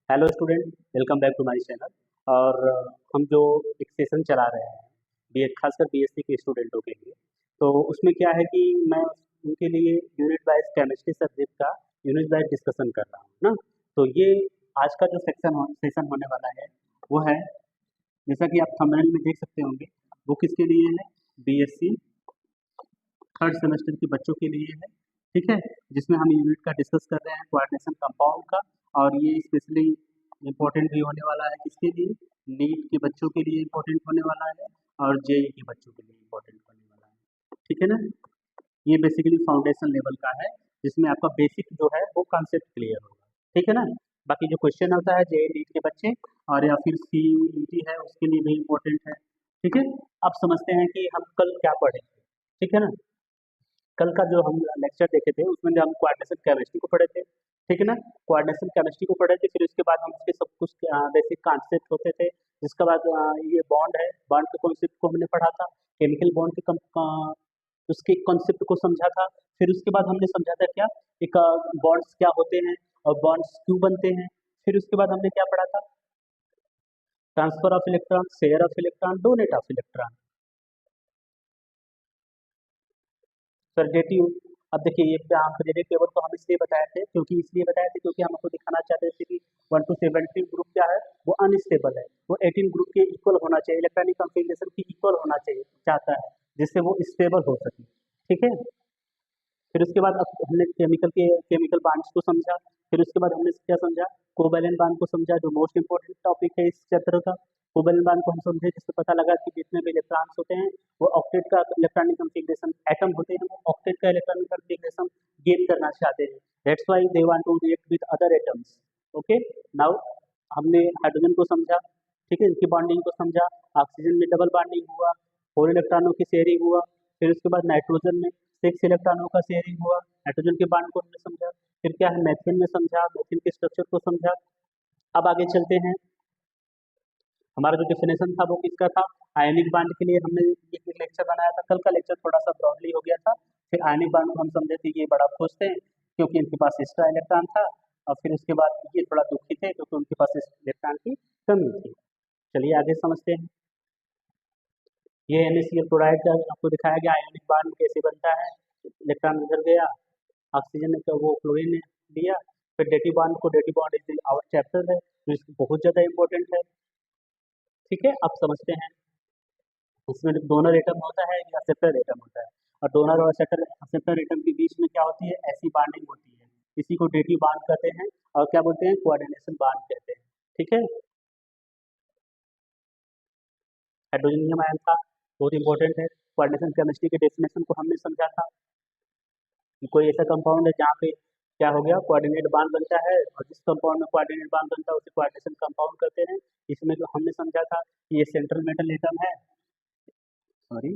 Hello student, welcome back to my channel. और हम जो एक सेशन चला रहे हैं बी खासकर बीएससी के स्टूडेंटों के लिए, तो उसमें क्या है कि मैं उनके लिए यूनिट वाइज केमिस्ट्री सब्जेक्ट का यूनिट वाइज डिस्कशन कर रहा हूँ ना। तो ये आज का जो सेशन होने वाला है वो है, जैसा कि आप थंबनेल में देख सकते होंगे, वो किसके लिए है? बीएससी थर्ड सेमेस्टर के बच्चों के लिए है। ठीक है, जिसमें हम यूनिट का डिस्कस कर रहे हैं कोऑर्डिनेशन कंपाउंड का। और ये स्पेशली इम्पोर्टेंट भी होने वाला है किसके लिए? नीट के बच्चों के लिए इम्पोर्टेंट होने वाला है और जेई के बच्चों के लिए इम्पोर्टेंट होने वाला है। ठीक है ना। ये बेसिकली फाउंडेशन लेवल का है, जिसमें आपका बेसिक जो है वो कॉन्सेप्ट क्लियर होगा। ठीक है ना। बाकी जो क्वेश्चन होता है जेई नीट के बच्चे और या फिर सीयूईटी है उसके लिए भी इम्पोर्टेंट है। ठीक है। अब समझते हैं कि हम कल क्या पढ़ेंगे। ठीक है ना। कल का जो हम लेक्चर देखे थे उसमें जो हम कोऑर्डिनेशन केमिस्ट्री को पढ़े थे। ठीक है ना। कोऑर्डिनेशन केमिस्ट्री को पढ़े थे, फिर उसके बाद हम उसके सब कुछ बेसिक कॉन्सेप्ट होते थे। जिसके बाद ये बॉन्ड है, बॉन्ड के कॉन्सेप्ट को हमने पढ़ा था। केमिकल बॉन्ड के उसके कॉन्सेप्ट को समझा था। फिर उसके बाद हमने समझा था क्या एक बॉन्ड्स क्या होते हैं और बॉन्ड्स क्यों बनते हैं। फिर उसके बाद हमने क्या पढ़ा था? Transfer of electron, share of electron, donate of electron, सरडेटिव। अब देखिए ये पीरियडिक टेबल तो हम इसलिए बताए थे क्योंकि हम आपको दिखाना चाहते थे कि 1 to 17 ग्रुप क्या है, वो अनस्टेबल है। वो 18 ग्रुप के इक्वल होना चाहिए, इलेक्ट्रॉनिक कॉन्फ़िगरेशन की इक्वल होना चाहिए चाहता है, जिससे वो स्टेबल हो सके। ठीक है। फिर उसके बाद अब हमने केमिकल बॉन्ड्स को समझा। फिर उसके बाद हमने क्या समझा? कोवैलेंट बॉन्ड को समझा, जो मोस्ट इंपॉर्टेंट टॉपिक है इस चैप्टर का। कोवैलेंट बॉन्ड को हम समझे, जिससे पता लगा कि जितने भी इलेक्ट्रॉन्स होते हैं वो ऑक्टेट का इलेक्ट्रॉनिक कॉन्फ़िगरेशन, एटम होते हैं वो ऑक्टेट का इलेक्ट्रॉनिक कॉन्फ़िगरेशन गेन करना चाहते हैं। That's why they want to react with other atoms. Okay. Now हमने हाइड्रोजन को समझा। ठीक है, इनकी बॉन्डिंग को समझा। ऑक्सीजन में डबल बॉन्डिंग हुआ, 4 इलेक्ट्रॉनों की शेयरिंग हुआ। फिर उसके बाद नाइट्रोजन में 6 इलेक्ट्रॉनों का शेयरिंग हुआ। नाइट्रोजन के बॉन्ड को हमने समझा। फिर क्या है, मैथेन में समझा, मैथेन के स्ट्रक्चर को समझा। अब आगे चलते हैं। हमारा जो डेफिनेशन था वो किसका था? आयनिक बॉन्ड के लिए हमने एक लेक्चर बनाया था। कल का लेक्चर थोड़ा सा ब्रॉडली हो गया था। फिर आयनिक बॉन्ड को हम समझे थे कि ये बड़ा खुश थे क्योंकि इनके पास एक्स्ट्रा इलेक्ट्रॉन था। और फिर उसके बाद ये थोड़ा दुखी थे क्योंकि उनके पास इलेक्ट्रॉन की कमी थी। चलिए आगे समझते हैं। ये NaCl क्लोराइड का आपको दिखाया गया आयनिक बॉन्ड कैसे बनता है। इलेक्ट्रॉन उधर गया, ऑक्सीजन ने वो क्लोरीन ने लिया। फिर dative bond is our chapter है, जो बहुत ज़्यादा इंपॉर्टेंट है। ठीक है, अब समझते हैं। इसमें डोनर एटम होता है या एक्सेप्टर एटम होता है, और डोनर और एक्सेप्टर एटम के बीच में क्या होती है? ऐसी बॉन्डिंग होती है। इसी को डेटिव बॉन्ड कहते हैं और क्या बोलते हैं? कोऑर्डिनेशन बॉन्ड कहते हैं। ठीक है। हाइड्रोजनियम आयन था, बहुत इंपॉर्टेंट है। कोऑर्डिनेशन केमिस्ट्री के डेफिनेशन को हमने समझा था कि कोई ऐसा कंपाउंड है जहाँ पे क्या हो गया, कोऑर्डिनेट बॉन्ड बनता है, और जिस कंपाउंड में कोऑर्डिनेट बॉन्ड बनता है उसे कोऑर्डिनेशन कंपाउंड कहते हैं। इसमें जो हमने समझा था कि ये सेंट्रल मेटल एटम है, सॉरी,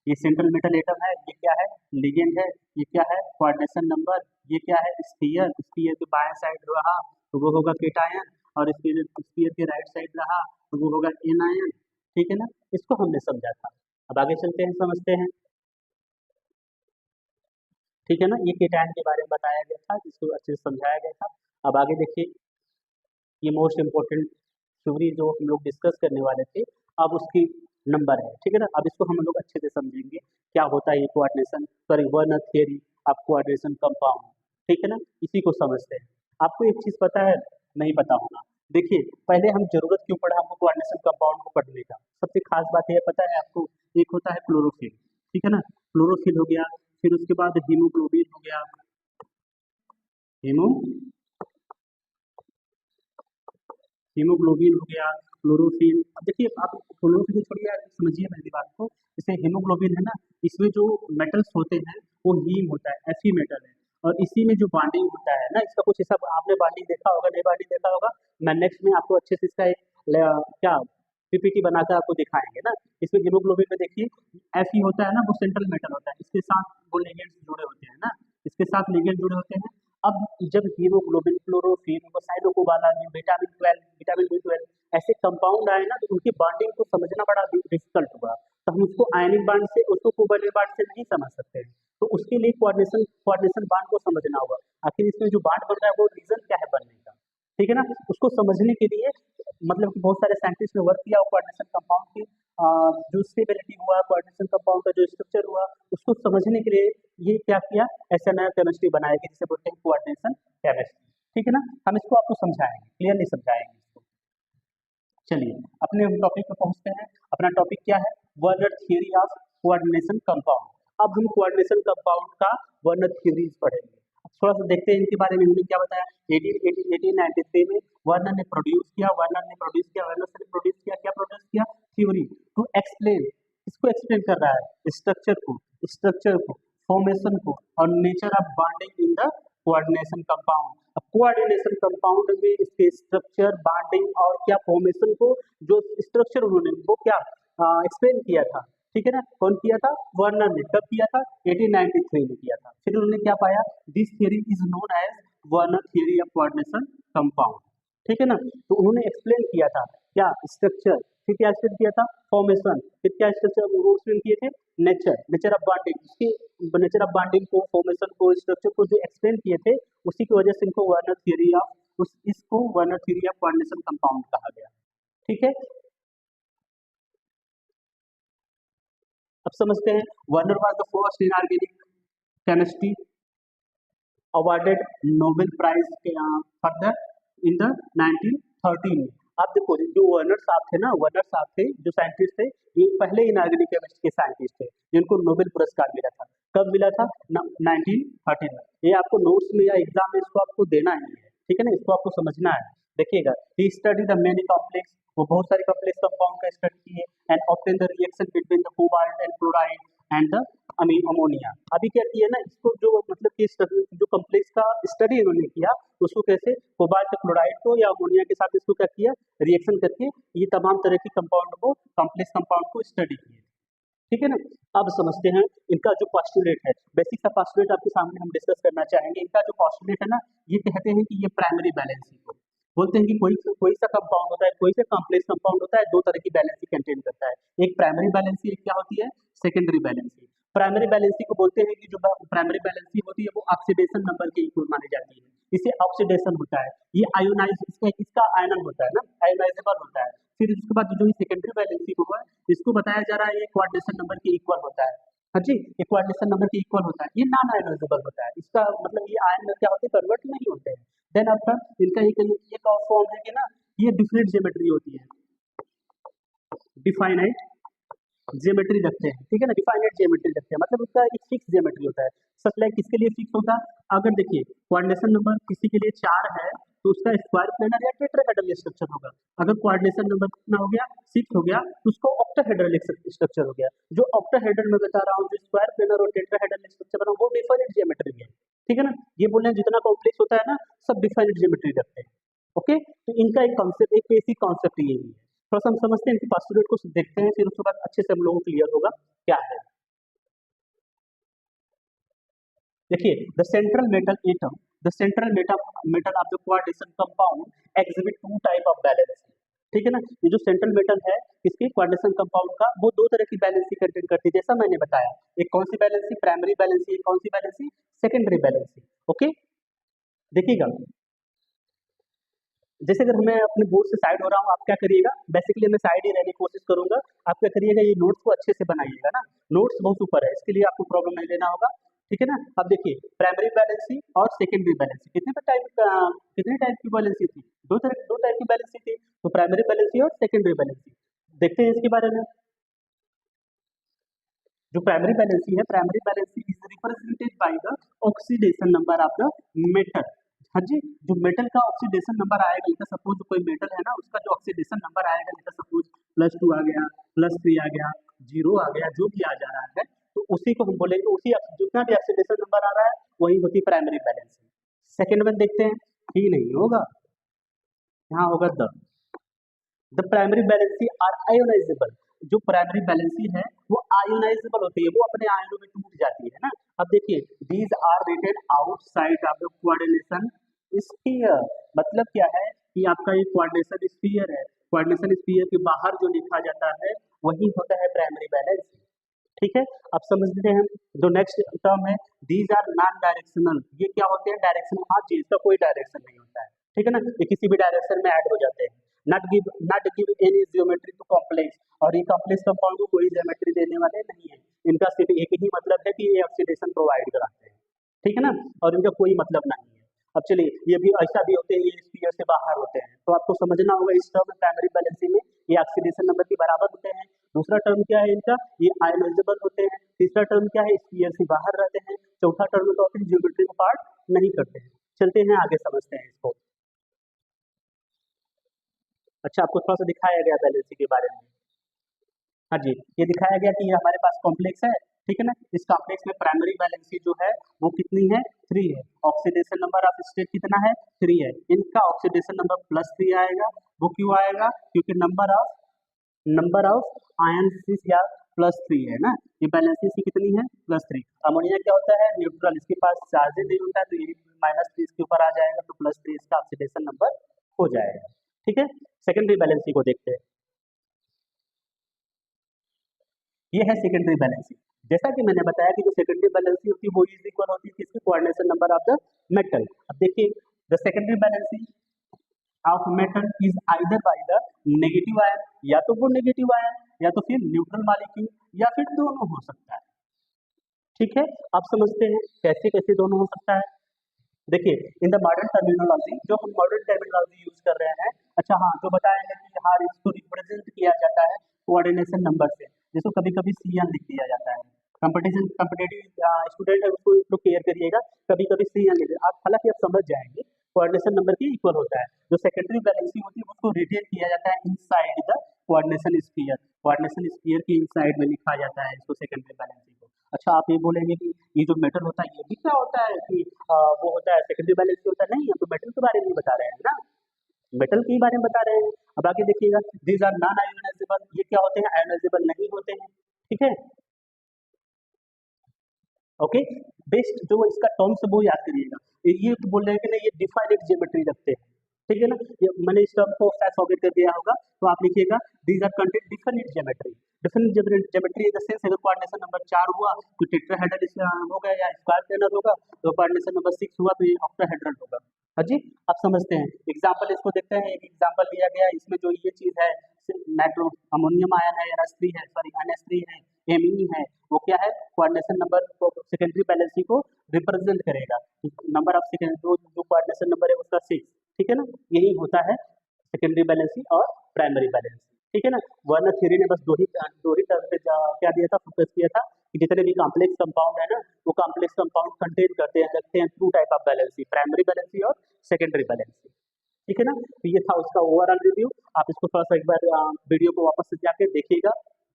ये सेंट्रल मेटल एटम है, ये क्या है? लिगेंड है। ये क्या है? Coordination number. ये क्या है? स्फीयर। स्फीयर के बाएं साइड रहा तो वो होगा केटायन, और स्फीयर के राइट साइड रहा तो वो होगा एनायन। ठीक है ना। इसको हमने समझा था। अब आगे चलते हैं, समझते हैं। ठीक है ना। ये केटायन के बारे में बताया गया था, जिसको अच्छे से समझाया गया था। अब आगे देखिए, ये मोस्ट इम्पोर्टेंट थ्योरी जो हम लोग डिस्कस करने वाले थे, अब उसकी नंबर है। ठीक है ना। अब इसको हम लोग अच्छे से समझेंगे क्या होता है ये coordination, sorry one theory of coordination compound. ठीक है ना। इसी को समझते हैं। आपको एक चीज पता है, नहीं पता होगा। देखिए, पहले हम जरूरत क्यों पड़ा हमको कोऑर्डिनेशन कंपाउंड को पढ़ने का? सबसे खास बात यह पता है आपको, एक होता है क्लोरोफिल। ठीक है ना। क्लोरोफिल हो गया, फिर उसके बाद हीमोग्लोबिन हो गया, हीमो हीमोग्लोबिन हो गया, क्लोरोफिल। अब देखिए आप क्लोरोफिल छोड़िए, समझिए मेरी बात को। जैसे हीमोग्लोबिन है ना, इसमें जो मेटल्स होते हैं वो हीम होता है, Fe मेटल है। और इसी में जो बॉन्डिंग होता है ना, इसका कुछ हिसाब आपने बॉन्डिंग देखा होगा, नहीं बॉन्डिंग देखा होगा, मैं नेक्स्ट में आपको अच्छे से इसका एक क्या पीपीटी बनाकर आपको दिखाएंगे ना। इसमें हीमोग्लोबिन में देखिए Fe होता है ना, वो सेंट्रल मेटल होता है, इसके साथ वो लिगेंड्स जुड़े होते हैं ना, इसके साथ लिगेंड जुड़े होते हैं। अब जब haemoglobin, chlorophyll, cyanocobalamin, vitamin 12, vitamin B12 ऐसे कंपाउंड आए ना, तो उनकी बॉन्डिंग को समझना बड़ा डिफिकल्ट हुआ। तो हम उसको आयनिक बॉन्ड से, उसको कोवैलेंट बॉन्ड से नहीं समझ सकते हैं। तो उसके लिए कोऑर्डिनेशन कोऑर्डिनेशन बॉन्ड को समझना होगा। आखिर इसमें जो बॉन्ड बन रहा है वो रीजन क्या है बनने का। ठीक है ना। उसको समझने के लिए मतलब कि बहुत सारे साइंटिस्ट ने वर्क किया कोऑर्डिनेशन कंपाउंड की जो स्टेबिलिटी हुआ, कोऑर्डिनेशन कंपाउंड का जो स्ट्रक्चर हुआ, उसको समझने के लिए ये क्या किया, ऐसा नया केमिस्ट्री बनाया कि जिसे बोलते हैं कोऑर्डिनेशन केमिस्ट्री। ठीक है ना, हम इसको आपको समझाएंगे, क्लियरली समझाएंगे इसको। चलिए अपने टॉपिक पे पहुंचते हैं। अपना टॉपिक क्या है, Werner theory of coordination compound. अब हम कोऑर्डिनेशन कंपाउंड का वर्नर थ्योरीज पढ़ेंगे। थोड़ा सा देखते हैं इनके बारे में, उन्होंने क्या बताया। 1893 में वर्नर ने प्रोड्यूस किया, वर्नर ने प्रोड्यूस किया, क्या प्रोड्यूस किया, थ्योरी टू एक्सप्लेन, इसको एक्सप्लेन कर रहा है स्ट्रक्चर को, फॉर्मेशन को और nature of bonding in the coordination compound. अब कोऑर्डिनेशन कंपाउंड में इसके स्ट्रक्चर, बॉन्डिंग और क्या फॉर्मेशन को, जो स्ट्रक्चर उन्होंने वो क्या एक्सप्लेन किया था। ठीक है ना, कौन किया था, वर्नर ने। कब किया था, 1893 में किया था। फिर उन्होंने क्या पाया, this theory is known as Werner theory of coordination compound. ठीक है ना, तो उन्होंने एक्सप्लेन किया था क्या, स्ट्रक्चर, फिर क्या एक्सप्लेन किया था, फॉर्मेशन, फिर क्या स्ट्रक्चर वो एक्सप्लेन किए थे, नेचर ऑफ बॉन्डिंग, उसके नेचर ऑफ बॉन्डिंग को, फॉर्मेशन को, स्ट्रक्चर को जो एक्सप्लेन किए थे, उसी की वजह से इनको वर्नर थियरी ऑफ इसको Werner theory of coordination compound कहा गया। ठीक है, अब समझते हैं। Werner was the first inorganic chemistry awarded Nobel prize for the in the 1913 में। आप देखो जो वर्नर साहब थे ना, वर्नर साहब थे जो साइंटिस्ट थे, ये पहले इनऑर्गेनिक केमिस्ट्री के साइंटिस्ट थे जिनको नोबेल पुरस्कार मिला था। कब मिला था, 1913 में। ये आपको नोट्स में या एग्जाम में इसको आपको देना ही है। ठीक है ना, इसको आपको समझना है। देखिएगा, ही स्टडी द मेनी कॉम्प्लेक्स, वो बहुत सारे कॉम्प्लेक्स कंपाउंड का स्टडी किए, and obtain the reaction between the cobalt and chloride and the ammonia. अभी क्या किया ना, इसको जो मतलब कि जो कॉम्प्लेक्स का स्टडी इन्होंने किया, उसको कैसे कोबाल्ट क्लोराइड को या अमोनिया के साथ इसको क्या किया, रिएक्शन करके ये तमाम तरह के कंपाउंड को, कॉम्प्लेक्स कंपाउंड को स्टडी किए। ठीक है ना, अब समझते हैं इनका जो पोस्टुलेट है, बेसिक सा पोस्टुलेट आपके सामने हम डिस्कस करना चाहेंगे। इनका जो पोस्टुलेट है ना, ये कहते हैं कि ये प्राइमरी बैलेंसी को बोलते हैं कि कोई सा कंपाउंड होता है, कोई सा कॉम्प्लेक्स कंपाउंड होता है, दो तरह की बैलेंसी कंटेन करता है। एक प्राइमरी बैलेंसी, एक क्या होती है, सेकेंडरी बैलेंसी। प्राइमरी बैलेंसी को बोलते हैं कि जो प्राइमरी बैलेंसी होती है वो ऑक्सीडेशन नंबर के इक्वल मानी जाती है। इसे ऑक्सीडेशन होता है, ये आयोनाइज, इसका आयनन होता है ना, आयोनाइजेबल होता है। फिर उसके बाद जो सेकेंडरी बैलेंसी हुआ है इसको बताया जा रहा है ये कोऑर्डिनेशन नंबर के इक्वल होता है। हाँ जी, ये कोऑर्डिनेशन नंबर के इक्वल होता है, ये नॉन आयोनाइजेबल होता है। इसका मतलब ये आयन में क्या होते हैं, कन्वर्ट नहीं होते हैं। देन आफ्टर इनका एक और फॉर्म है कि ना, ये डिफरेंट ज्योमेट्री होती है, डिफाइनाइट ज्योमेट्री रखते हैं। ठीक है ना, डिफाइनाइट ज्योमेट्री रखते हैं, मतलब उसका एक फिक्स ज्योमेट्री होता है। सच लाइक किसके लिए फिक्स होता है, अगर देखिए कोऑर्डिनेशन नंबर किसी के लिए 4 है तो उसका स्क्वायर प्लेनर या टेट्राहेड्रल स्ट्रक्चर होगा। अगर कोऑर्डिनेशन नंबर कितना हो गया, 6 हो गया, तो उसको ऑक्टाहेड्रल स्ट्रक्चर हो गया। जो ऑक्टाहेड्रल में बता रहा हूँ, जो स्क्वायर प्लेनर और टेट्राहेड्रल स्ट्रक्चर बना वो डिफाइनाइट ज्योमेट्री है। ठीक है ना, ये बोल रहे हैं जितना कॉम्प्लेक्स होता है ना, सब डिफाइनाइट ज्योमेट्री रखते हैं। ओके, तो इनका एक कॉन्सेप्ट, एक बेसिक कॉन्सेप्ट यही है। थोड़ा सा हम समझते हैं, इनकी पोस्टुलेट को देखते हैं, फिर उसके बाद अच्छे से हम लोगों को क्लियर होगा क्या है। देखिए, the central metal of the coordination compound exhibit two type of valence. ठीक है ना, ये जो सेंट्रल मेटल है इसके कोऑर्डिनेशन कंपाउंड का, वो दो तरह की बैलेंसी कंटेन करती है, जैसा मैंने बताया। एक कौन सी बैलेंसी, प्राइमरी बैलेंसी, एक कौन सी बैलेंसी, सेकेंडरी बैलेंसी। ओके, देखिएगा, जैसे अगर मैं अपने बोर्ड से साइड हो रहा हूँ, आप क्या करिएगा, बेसिकली मैं साइड ही रहने की कोशिश करूंगा। आप क्या करिएगा, ये नोट्स को अच्छे से बनाइएगा ना, नोट्स बहुत ऊपर है, इसके लिए आपको प्रॉब्लम नहीं लेना होगा। ठीक है ना, अब देखिए प्राइमरी बैलेंसी और सेकेंडरी बैलेंसी, कितने टाइप की बैलेंसी थी, दो टाइप की बैलेंसी थी, तो प्राइमरी बैलेंसी और सेकेंडरी बैलेंसी। देखते हैं इसके बारे में। जो प्राइमरी बैलेंसी है, primary valency is represented by the oxidation number of the metal. हाँ जी, जो मेटल का ऑक्सीडेशन नंबर आएगा, जैसे सपोज कोई मेटल है ना, उसका जो ऑक्सीडेशन नंबर आएगा, जैसे सपोज +2 आ गया, +3 आ गया, 0 आ गया, जो भी आ जा रहा है, तो उसी को हम बोलेंगे, उसी जितना भी ऑक्सीडेशन नंबर आ रहा है वही होती है प्राइमरी बैलेंसी। सेकेंड में देखते हैं, ही नहीं होगा, यहाँ होगा the primary valency are ionisable. जो प्राइमरी बैलेंसी है वो आयोनाइजेबल होती है, वो अपने आयनों में टूट जाती है ना। अब देखिए, these are written outside of the coordination sphere. मतलब क्या है कि आपका ये कोऑर्डिनेशन स्फीयर है, कोऑर्डिनेशन स्फीयर के बाहर जो लिखा जाता है वही होता है प्राइमरी बैलेंसी। ठीक है, अब समझते हैं जो नेक्स्ट टर्म है, दीज आर नॉन डायरेक्शनल। ये क्या होते हैं, डायरेक्शनल, हाँ जी, इसका कोई डायरेक्शन नहीं होता है। ठीक है ना, ये किसी भी डायरेक्शन में ऐड हो जाते हैं। Not give any geometry to complex, और ये कॉम्प्लेक्स कंपाउंड को कोई ज्योमेट्री देने वाले नहीं है, इनका सिर्फ एक ही मतलब है कि ये ऑक्सीडेशन प्रोवाइड कराते हैं, ठीक है ना, और इनका कोई मतलब नहीं है। अब चलिए, ये भी ऐसा भी होते हैं, ये स्फीयर से बाहर होते हैं, तो आपको समझना होगा इस टर्म प्राइमरी बैलेंसिंग में ये ऑक्सीडेशन नंबर के बराबर होते हैं। दूसरा टर्म क्या है इनका, ये आयोनाइजेबल होते हैं। तीसरा टर्म क्या है, स्फीयर से बाहर रहते हैं। चौथा टर्म तो अपनी ज्योमेट्री का पार्ट नहीं करते हैं। चलते हैं आगे, समझते हैं इसको। अच्छा, आपको थोड़ा सा दिखाया गया बैलेंसिंग के बारे में। हाँ जी, ये दिखाया गया कि ये हमारे पास कॉम्प्लेक्स है, ठीक है ना। इस कॉम्प्लेक्स में प्राइमरी बैलेंसी जो है वो कितनी है, 3 है। ऑक्सीडेशन नंबर ऑफ स्टेट कितना है, 3 है। इनका ऑक्सीडेशन नंबर +3 आएगा। वो क्यों आएगा, क्योंकि नंबर ऑफ आयन या +3 है ना, ये बैलेंसी सी कितनी है, +3। अमोनिया क्या होता है, न्यूट्रल, इसके पास चार्ज नहीं होता है, तो ये -3 इसके ऊपर आ जाएगा, तो +3 इसका ऑक्सीडेशन नंबर हो जाएगा, ठीक है। सेकेंडरी बैलेंसी को देखते हैं। ये है सेकेंडरी बैलेंसी। जैसा कि मैंने बताया कि जो सेकेंडरी बैलेंसी होती है वो इज इक्वल होती है किसकी, coordination number of the metal. अब देखिए, the secondary valency of metal is either by the negative ion, या तो वो नेगेटिव आयन, या तो फिर न्यूट्रल मॉलिक्यूल, या फिर दोनों हो सकता है, ठीक है। आप समझते हैं कैसे कैसे दोनों हो सकता है। देखिए, इन द मॉडर्न टर्मिनोलॉजी, जो हम मॉडर्न टर्मिनोलॉजी यूज कर रहे हैं, अच्छा हाँ, जो बताएंगे कि हाँ इसको रिप्रेजेंट किया जाता है कोऑर्डिनेशन नंबर से, जिसको कभी कभी CN लिख दिया जाता है। कॉम्पिटेटिव स्टूडेंट है उसको इसको केयर करिएगा, कभी कभी CN लिख, आप हालांकि आप समझ जाएंगे कोऑर्डिनेशन नंबर के इक्वल होता है। जो सेकेंडरी बैलेंसिंग होती है उसको रिटेन किया जाता है inside the coordination sphere, coordination sphere के इनसाइड में लिखा जाता है इसको, सेकेंडरी बैलेंसिंग को। अच्छा, आप ये बोलेंगे कि ये जो मेटल होता है ये भी क्या होता है कि वो होता है सेकेंडरी बैलेंसिंग होता है, नहीं, हम तो मेटल के बारे में बता रहे हैं ना, मेटल के बारे में बता रहे हैं। अब आगे देखिएगा, दीज आर नॉन आयोनाइजेबल, ये क्या होते हैं, आयोनाइजेबल नहीं होते हैं, ठीक है। ओके, बेस्ट जो इसका टर्म्स है वो याद करिएगा। ये तो बोल रहे हैं कि नहीं, ये डिफाइनेट ज्योमेट्री रखते हैं, ठीक है ना। ये मैंने इस टर्म को शायद फॉरगेट कर दिया होगा, तो आप लिखिएगा these are content definite geometry. Definite geometry in the sense, अगर कोऑर्डिनेशन नंबर 4 हुआ तो टेट्राहेड्रल होगा या स्क्वायर प्लेनर होगा, तो कोऑर्डिनेशन नंबर 6 हुआ तो ये ऑक्टाहेड्रल होगा। हाँ जी, आप समझते हैं। एग्जाम्पल इसको देखते हैं, एक एग्जाम्पल दिया गया है, इसमें जो ये चीज है नाइट्रो अमोनियम आयन है, NH3 है, सॉरी NH3 है, Me है, वो क्या है, कोऑर्डिनेशन नंबर को सेकेंडरी बैलेंसी को रिप्रेजेंट करेगा। नंबर ऑफ सेकेंड जो कोऑर्डिनेशन नंबर है उसका 6, ठीक है ना। यही होता है सेकेंडरी बैलेंसी और प्राइमरी बैलेंसी, ठीक है ना। वर्नर थ्योरी ने बस दो ही टर्म पे क्या दिया था, फोकस किया था कि जितने भी कॉम्प्लेक्स कंपाउंड है ना, वो कॉम्प्लेक्स कंपाउंड कंटेन करते हैं, रखते हैं 2 type of valency, primary valency और सेकेंडरी बैलेंसी, ठीक है ना। तो ये था उसका ओवरऑल रिव्यू। आप इसको थोड़ा सा एक बार वीडियो को वापस से जाके देखिएगा,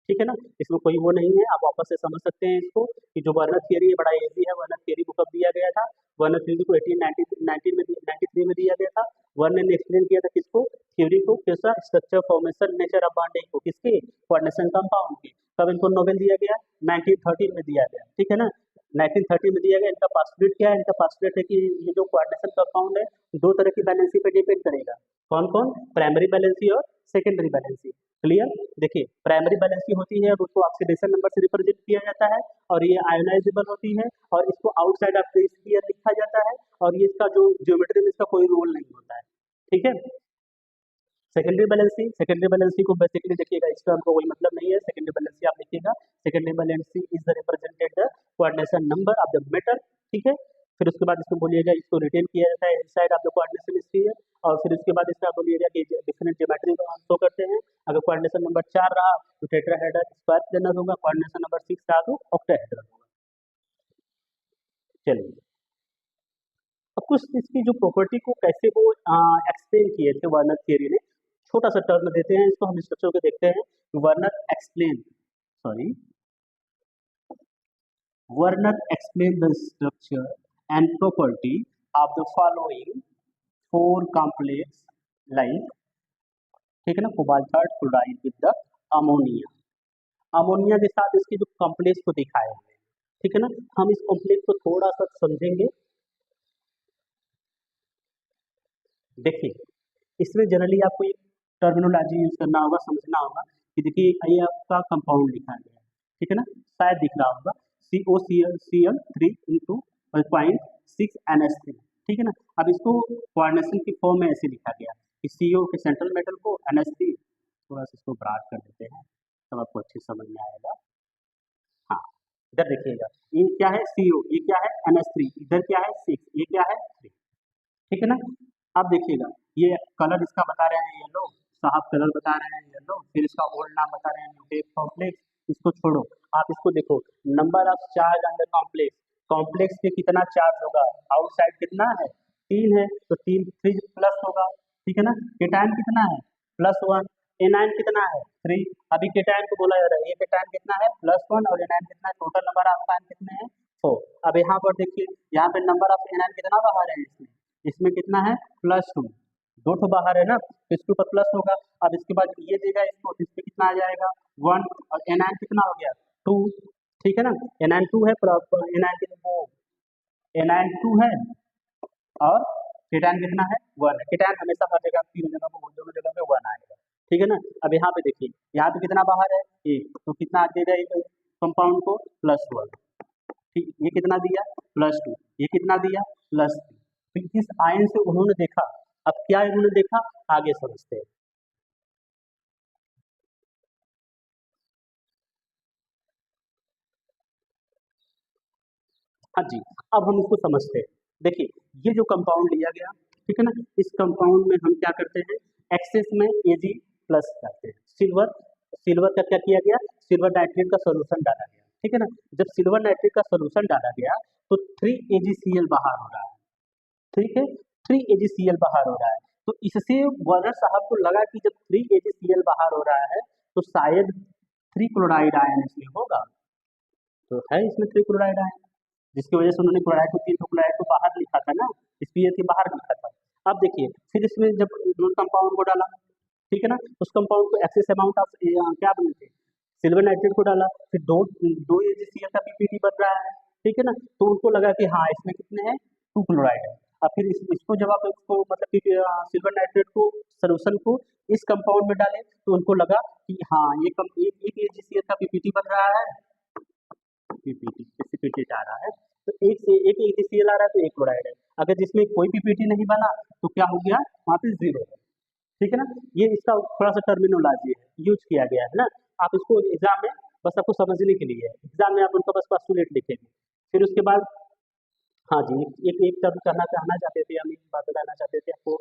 ठीक है ना। इसमें कोई वो नहीं है, आप वापस से समझ सकते हैं इसको कि जो वर्नर थियरी है बड़ा इजी है। वर्नर थियरी को कब दिया गया था, वर्नर थियरी को 1893 में दिया गया था। वर्नर ने एक्सप्लेन किया था किसको, थ्योरी को, कैसा, structure, formation, nature of bonding को, किसके, कोऑर्डिनेशन कंपाउंड के। कब इनको नोबेल दिया गया, 1913 में दिया गया, ठीक है ना। 1930 में दिया गया। इनका पास्टुलेट क्या है, इनका पास्टुलेट है कि ये जो कोऑर्डिनेशन कंपाउंड है 2 तरह की बैलेंसी पे डिपेंड करेगा। कौन कौन, प्राइमरी बैलेंसी और सेकेंडरी बैलेंसी। क्लियर। देखिए, प्राइमरी बैलेंसी होती है उसको ऑक्सीडेशन नंबर से रिप्रेजेंट किया जाता है, और ये आयोनाइजेबल होती है, और इसको आउटसाइड ऑफ द स्फीयर लिखा जाता है, और ये इसका जो ज्योमेट्री में इसका कोई रोल नहीं होता है, ठीक है। सेकेंडरी बैलेंसी को बेसिकली देखिएगा, इस टर्म को कोई मतलब नहीं है। सेकेंडरी बैलेंसी आप लिखिएगा, secondary valency is the represented the coordination number of the metal, ठीक है। फिर उसके बाद इसको बोलिएगा, इसको रिटेन किया जाता है inside of the coordination sphere, और फिर उसके बाद इसका बोलिएगा कि डिफरेंट ज्योमेट्री को शो करते हैं। अगर कोऑर्डिनेशन नंबर 4 रहा तो टेट्राहेड्रल स्क्वायर प्लेनर होगा, कोऑर्डिनेशन नंबर 6 रहा तो ऑक्टाहेड्रल होगा। चलिए, अब कुछ इसकी जो प्रॉपर्टी को कैसे वो एक्सप्लेन किए थे वर्नर थियरी ने, छोटा सा टर्म देते हैं इसको, हम स्ट्रक्चर को देखते हैं। Werner explain sorry Werner explain the structure and property of the following 4 complex like, ठीक है ना, cobalt chloride with the ammonia. Ammonia के साथ इसके जो कॉम्प्लेक्स को दिखाए हुए हैं, ठीक है ना। हम इस कॉम्प्लेक्स को थोड़ा सा समझेंगे। देखिए, इसमें जनरली आपको एक टर्मिनोलॉजी यूज करना होगा, समझना होगा कि देखिए ये आपका कंपाउंड लिखा गया है, ठीक है ना, शायद दिख रहा होगा COCl3 into 0.6 NH3, ठीक है ना। अब इसको कोऑर्डिनेशन की फॉर्म में ऐसे लिखा गया कि CO के सेंट्रल मेटल को NH3, थोड़ा सा इसको ब्राड कर देते हैं तब आपको अच्छी समझ में आएगा। हाँ, इधर देखिएगा, ये क्या है CO, ये क्या है NH3, इधर क्या है 6, ये क्या है 3, ठीक है ना। अब देखिएगा, ये कलर इसका बता रहे हैं येलो, साहब कलर बता रहे हैं येलो, फिर इसका ओल्ड नाम बता रहे हैं न्यूक्लिक कॉम्प्लेक्स। इसको छोड़ो, आप इसको देखो, number of charge under complex, complex पे कितना चार्ज होगा, आउटसाइड कितना है 3 है, तो 3 3 प्लस होगा, ठीक है ना। केटायन कितना है +1, एनायन कितना है 3, अभी केटायन को बोला जा रहा है, ये केटायन कितना है +1 और एनायन कितना है, टोटल नंबर ऑफ आयन कितने हैं 4। अब यहाँ पर देखिए, यहाँ पे नंबर ऑफ एनायन कितना बाहर है, इसमें कितना है +2, 2 तो बाहर है ना, तो इसके ऊपर प्लस होगा। अब इसके बाद ये देगा इसको, तो इस पे कितना आ जाएगा 1, और एनायन कितना हो गया 2, ठीक है ना। एनायन 2 है, एनायन 2 है और केटायन कितना है 1 है। केटायन हमेशा हर जगह, तीनों जगह पे, दोनों जगह पे 1 आएगा, ठीक है ना। अब यहाँ पे देखिए, यहाँ पे कितना बाहर है 1, तो कितना देगा कंपाउंड को +1, ठीक, ये कितना दिया +2, ये कितना दिया +3। तो इस आयन से उन्होंने देखा, अब क्या उन्होंने देखा आगे समझते हैं। हाँ जी, अब हम इसको समझते हैं। देखिए, ये जो कंपाउंड लिया गया, ठीक है ना, इस कंपाउंड में हम क्या करते हैं, एक्सेस में Ag प्लस करते हैं, सिल्वर का क्या किया गया, सिल्वर नाइट्रेट का सोल्यूशन डाला गया, ठीक है ना। जब सिल्वर नाइट्रेट का सोल्यूशन डाला गया तो 3AgCl बाहर हो रहा है, ठीक है, 3AgCl बाहर हो रहा है। तो इससे वर्नर साहब को लगा कि जब 3AgCl बाहर हो रहा है तो शायद 3 क्लोराइड आयन इसमें होगा, तो है इसमें 3 क्लोराइड आयन, जिसकी वजह से उन्होंने क्लोराइड को 3 क्लोराइड को बाहर लिखा था ना, इसलिए थी बाहर लिखा था। अब देखिए, फिर इसमें जब कंपाउंड को डाला, ठीक है ना, उस कंपाउंड को एक्सेस अमाउंट ऑफ क्या बोलते हैं, सिल्वर नाइट्रेट को डाला, फिर दो AgCl का पीपीटी बन रहा है, ठीक है ना। तो उनको लगा कि हाँ इसमें कितने हैं 2 क्लोराइड है। अब फिर इसको जब आप इसको मतलब कि सिल्वर नाइट्रेट को सोल्यूशन को इस कंपाउंड में डालें तो उनको लगा कि हाँ ये एक AgCl का पीपीटी बन रहा है, पीपीटी प्रेसिपिटेट आ रहा है, तो एक से एक AgCl आ रहा है तो एक क्लोराइड है। अगर जिसमें कोई पीपीटी नहीं बना तो क्या हो गया, वहाँ पे 0 है, ठीक है ना। ये इसका थोड़ा सा टर्मिनोलॉजी है, यूज किया गया है ना, आप इसको एग्जाम में बस आपको समझने के लिए है, एग्जाम में आप उनका बस पोस्टुलेट लिखेंगे। फिर उसके बाद हाँ जी, एक एक टर्म कहना चाहते थे, हम एक बात बताना चाहते थे आपको,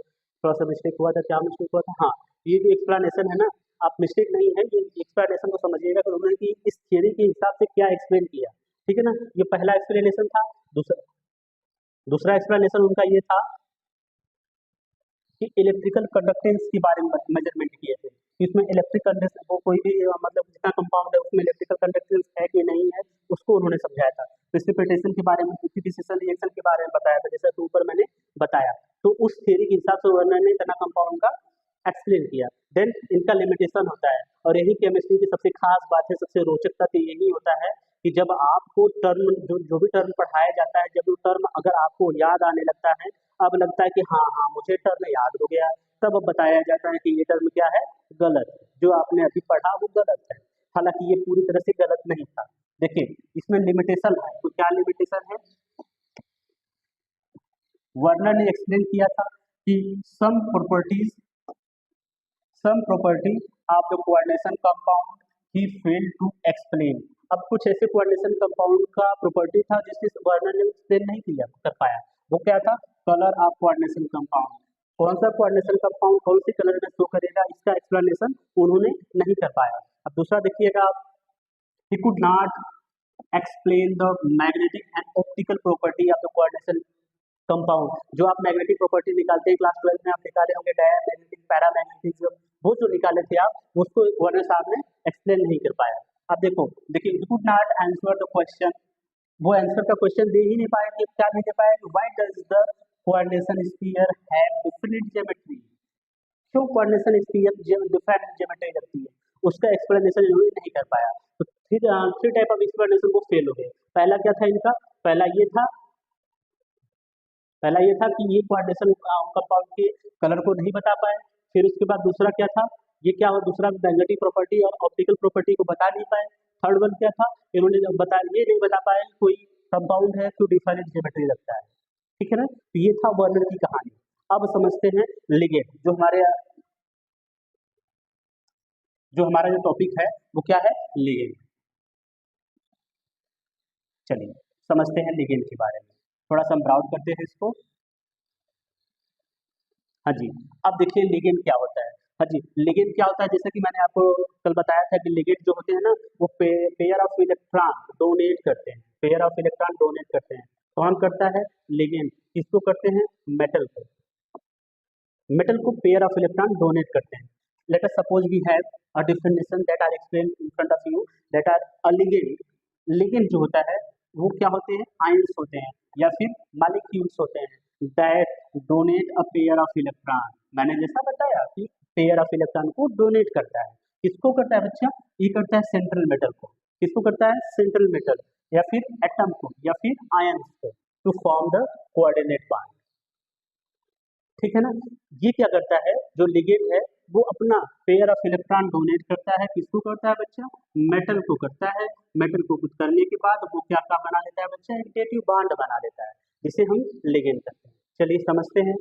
थोड़ा सा मिस्टेक हुआ था, क्या मिस्टेक हुआ था, हाँ, ये जो एक्सप्लेनेशन है ना, आप मिस्टेक नहीं है, ये एक्सप्लेनेशन को समझिएगा कि उन्होंने कि इस थियरी के हिसाब से क्या एक्सप्लेन किया, ठीक है ना। ये पहला एक्सप्लेनेशन था। दूसरा दूसरा एक्सप्लेनेशन उनका ये था कि इलेक्ट्रिकल कंडक्टेंस के बारे में मेजरमेंट किए थे, कि इसमें इलेक्ट्रिक कंडक्टेंस वो कोई भी मतलब जितना कंपाउंड है उसमें इलेक्ट्रिकल कंडक्टेंस है कि नहीं है, उसको उन्होंने समझाया था। प्रेसिपिटेशन के बारे में, प्रेसिपिटेशन रिएक्शन के बारे में बताया था, जैसा कि ऊपर मैंने बताया। तो उस थ्योरी के हिसाब से उन्होंने इतना कंपाउंड का एक्सप्लेन किया। देन इनका लिमिटेशन होता है, और यही केमिस्ट्री की सबसे खास बात है, सबसे रोचक तथ्य यही होता है कि जब आपको टर्म जो भी टर्म पढ़ाया जाता है, जब वो टर्म अगर आपको याद आने लगता है, अब लगता है कि हाँ हाँ मुझे टर्म याद हो गया, तब अब बताया जाता है कि ये टर्म क्या है, गलत है, जो आपने अभी पढ़ा वो गलत है। हालांकि ये पूरी तरह से गलत नहीं था। देखिए, इसमें लिमिटेशन है, तो क्या लिमिटेशन है, वर्नर ने एक्सप्लेन किया था कि some property of the coordination compound he failed to explain। अब कुछ ऐसे कोऑर्डिनेशन कंपाउंड का प्रॉपर्टी था जिसके वर्नर ने एक्सप्लेन नहीं किया कर पाया, वो क्या था, कलर ऑफ कोऑर्डिनेशन कंपाउंड। कौन सा कोऑर्डिनेशन कंपाउंड कौन सी कलर में शो करेगा, इसका एक्सप्लेनेशन उन्होंने नहीं कर पाया। अब दूसरा देखिएगा आप, he could not explain the magnetic and optical property of the coordination compound. जो आप मैग्नेटिक प्रॉपर्टी निकालते हैं क्लास 12 में आप निकाले होंगे, डायमैग्नेटिक, पैरामैग्नेटिज्म, वो जो निकाले थे आप, उसको वर्नर साहब ने एक्सप्लेन नहीं कर पाया। अब देखिए you could not answer the question, वो आंसर का क्वेश्चन दे ही नहीं पाए कि क्या नहीं दे पाए, why does the coordination sphere have different geometry, क्यों कोऑर्डिनेशन स्फीयर डिफरेंट ज्योमेट्री रखती है, उसका एक्सप्लेनेशन इन्होंने नहीं कर पाया। तो फिर 3 टाइप ऑफ एक्सप्लेनेशन वो फेल हो गए। पहला क्या था इनका, पहला ये था कि ये कोऑर्डिनेशन कंपाउंड के कलर को नहीं बता पाए। फिर उसके बाद दूसरा क्या था, ये क्या हुआ, दूसरा मैग्नेटिक प्रॉपर्टी और ऑप्टिकल प्रॉपर्टी को बता नहीं पाए। थर्ड वन क्या था, इन्होंने ये नहीं बता पाए कोई कंपाउंड है तो डिफरेंट ज्योमेट्री रखता है, ठीक है ना। तो ये था वर्नर की कहानी। अब समझते हैं लिगेंड। जो हमारा जो टॉपिक है वो क्या है, लिगेंड। चलिए समझते हैं लिगेंड के बारे में, थोड़ा सा हम ब्राउज करते हैं इसको। हाँ जी, अब देखिए लिगेंड क्या होता है। हाँ जी, लिगेंड क्या होता है, जैसे कि मैंने आपको कल बताया था कि लिगेंड जो होते हैं ना, वो पेयर ऑफ इलेक्ट्रॉन डोनेट करते हैं, पेयर ऑफ इलेक्ट्रॉन डोनेट करते हैं। कौन करता है, लिगेंड। किसको करते हैं, मेटल को। मेटल को पेयर ऑफ इलेक्ट्रॉन डोनेट करते हैं। Let us suppose we have a definition that are explain in front of you, that are a ligand. Ligand जो होता है वो क्या होते हैं, आयंस होते हैं या फिर मॉलिक्यूल्स होते हैं that donate a pair of electron. मैंने जैसा बताया कि पेयर ऑफ इलेक्ट्रॉन को डोनेट करता है। किसको करता है बच्चा, ये करता है सेंट्रल मेटल को। किसको करता है, सेंट्रल मेटल या फिर एटम को या फिर आयंस को, to form the coordinate bond. ठीक है ना। ये क्या करता है, जो लिगेंड है वो अपना पेयर ऑफ इलेक्ट्रॉन डोनेट करता है। किसको करता है बच्चा, मेटल को करता है। मेटल को कुछ करने के बाद वो क्या क्या बना लेता है बच्चा, एडिटिव बॉन्ड बना लेता है, जिसे हम लिगेंड कहते हैं। चलिए समझते हैं।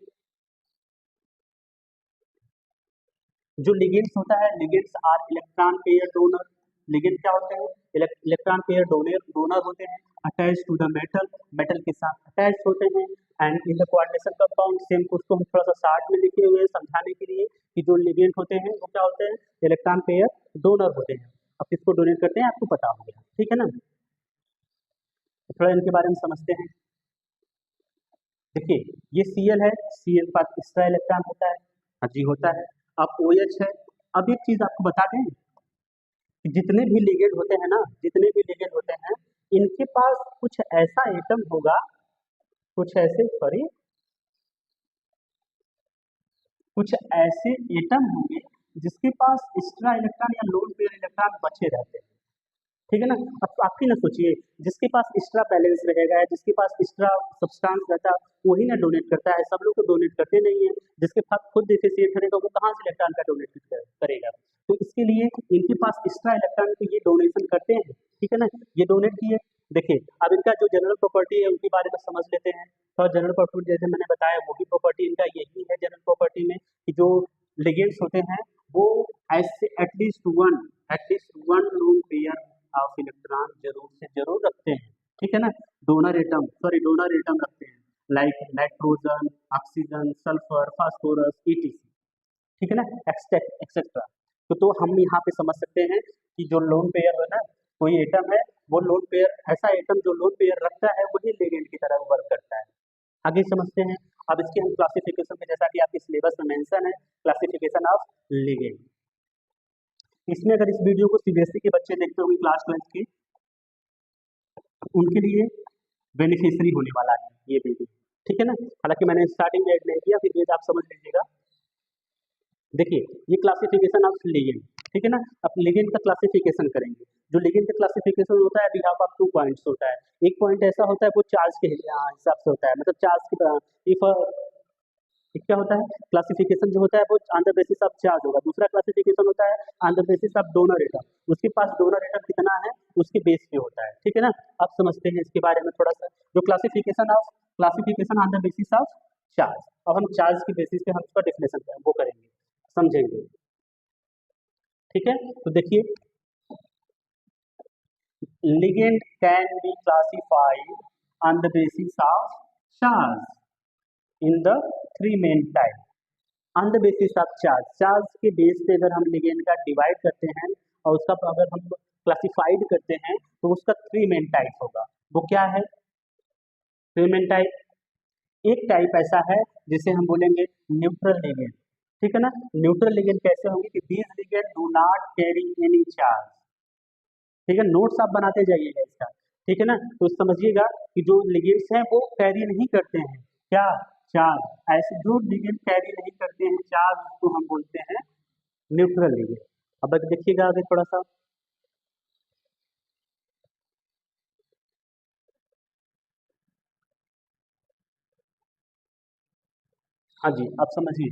जो लिगेंड्स होता है, ligands are electron pair donor. Ligand क्या होते हैं, इलेक्ट्रॉन पेयर डोनर होते हैं, attach to the metal, metal के साथ अटैच होते हैं। And in the coordination compound, same उसको हम थोड़ा सा शार्ट में लिखे हुए हैं समझाने के लिए कि जो लिगेंड होते हैं वो क्या होते हैं, इलेक्ट्रॉन पेयर डोनर होते हैं। अब किसको डोनेट करते हैं आपको पता हो गया, ठीक है ना। थोड़ा इनके बारे में समझते हैं। देखिए ये Cl है, Cl के पास एक्स्ट्रा इलेक्ट्रॉन होता है। हाँ जी होता है। अब OH है। अब एक चीज आपको बता दें कि जितने भी लिगेंड होते हैं ना, जितने भी लिगेंड होते हैं, इनके पास कुछ ऐसा एटम होगा, कुछ ऐसे सॉरी कुछ ऐसे एटम होंगे जिसके पास एक्स्ट्रा इलेक्ट्रॉन या लोन पेयर इलेक्ट्रॉन बचे रहते हैं। ठीक है ना। अब आप ही ना सोचिए, जिसके पास एक्स्ट्रा बैलेंस रहेगा या जिसके पास एक्स्ट्रा सब्सटेंस रहता है वही ना डोनेट करता है, सब लोग तो डोनेट करते नहीं है। जिसके पास खुद डिफिशिएंट रहेगा वो कहाँ से इलेक्ट्रॉन का डोनेट करेगा। तो इसके लिए इनके पास एक्स्ट्रा इलेक्ट्रॉन को ये डोनेशन करते हैं, ठीक है ना। ये डोनेट किए। देखिए अब इनका जो जनरल प्रॉपर्टी है उनके बारे में समझ लेते हैं। तो जनरल प्रॉपर्टी जैसे मैंने बताया वही प्रॉपर्टी इनका यही है जनरल प्रॉपर्टी में, कि जो लिगेंड्स होते हैं वो ऐसे at least one lone pair of electron जरूर से जरूर रखते हैं। ठीक है ना। डोनर एटम रखते हैं, like nitrogen, oxygen, sulphur, phosphorus, ETC। ठीक है ना, एक्सेट्रा। तो हम यहाँ पे समझ सकते हैं कि जो लोन पेयर है ना, कोई एटम है, वो लोन पेयर, ऐसा एटम जो लोन पेयर रखता है वही लिगेंड की तरह वर्क करता है। आगे समझते हैं। अब इसके हम क्लासिफिकेशन में, जैसा कि आपके सिलेबस में मेंशन है, क्लासिफिकेशन ऑफ लिगेंड। इसमें अगर इस वीडियो को CBSE के बच्चे देखते होंगे क्लास 12 की, उनके लिए बेनिफिशियरी होने वाला है ये वीडियो। ठीक है ना। हालांकि मैंने स्टार्टिंग में ऐड नहीं किया, फिर भी आप समझ लीजिएगा। देखिए ये क्लासिफिकेशन ऑफ लिगेंड, ठीक है ना। अब लिगेंड का क्लासिफिकेशन करेंगे। जो लिगेंड का क्लासिफिकेशन होता है बिहाफ ऑफ 2 पॉइंट्स होता है। एक पॉइंट ऐसा होता है वो चार्ज के हिसाब से होता है, मतलब चार्ज की इफ एक क्या होता है, क्लासिफिकेशन जो होता है वो on the basis of charge होगा। दूसरा क्लासिफिकेशन होता है on the basis of donor atom, उसके पास डोनर एटम कितना है उसके बेस पे होता है। ठीक है ना। अब समझते हैं इसके बारे में थोड़ा सा, जो classification on the basis of charge. अब हम चार्ज की बेसिस पे हम उसका डेफिनेशन वो करेंगे, समझेंगे। ठीक है। तो देखिए ligand can be classified on the basis of charge in the three main type। On the basis of charge, charge के बेस पे अगर हम लिगेंड का डिवाइड करते हैं और उसका अगर हम क्लासिफाइड करते हैं तो उसका 3 मेन टाइप होगा। वो क्या है, 3 मेन टाइप। एक टाइप ऐसा है जिसे हम बोलेंगे न्यूट्रल लिगेंड। ठीक है ना। न्यूट्रल लिगेंड कैसे होंगे कि these ligand do not carry any charge. ठीक है, नोट्स आप बनाते जाइएगा इसका। ठीक है ना। तो समझिएगा कि जो लिगेंड्स हैं वो कैरी नहीं करते हैं क्या, चार्ज। ऐसे जो लिगेंड कैरी नहीं करते हैं चार्ज उसको हम बोलते हैं न्यूट्रल लिगेंड। अब देखिएगा आगे थोड़ा सा। हाँ जी अब समझिए,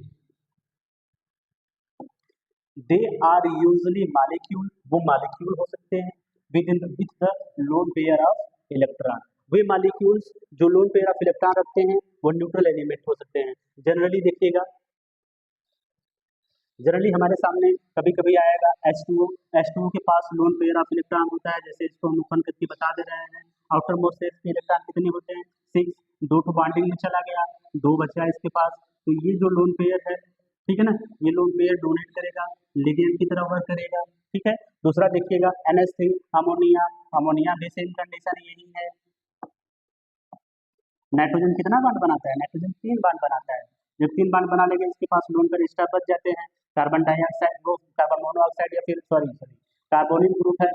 दे आर यूजली मॉलिक्यूल, वो मॉलिक्यूल हो सकते हैं with the lone pair of electron. Way molecules जो लोन पेयर ऑफ इलेक्ट्रॉन रखते हैं वो न्यूट्रल एलिमेंट हो सकते हैं। जनरली देखिएगा, जनरली हमारे सामने कभी कभी आएगा H2O, H2O के पास लोन पेयर ऑफ इलेक्ट्रॉन होता है, जैसे इसको हम ओपन करके बता दे रहे हैं। आउटर मोस्ट शेल के इलेक्ट्रॉन कितने होते हैं? 6। 2 तो बॉन्डिंग में चला गया, 2 बचा इसके पास। तो ये जो लोन पेयर है, ठीक है ना, ये लोन पेयर डोनेट करेगा, लिगेंड की तरह वर्क करेगा, ठीक है। दूसरा देखिएगा NH3 अमोनिया, अमोनिया भी सेम कंडीशन यही है। नाइट्रोजन कितना बॉन्ड बनाता है? नाइट्रोजन 3 बॉन्ड बनाता है। जब 3 बॉन्ड बना लेंगे इसके पास लोन पेयर एक्स्ट्रा बच जाते हैं। कार्बन डाइऑक्साइड, वो कार्बन मोनोऑक्साइड या फिर सॉरी कार्बोनिल ग्रुप है,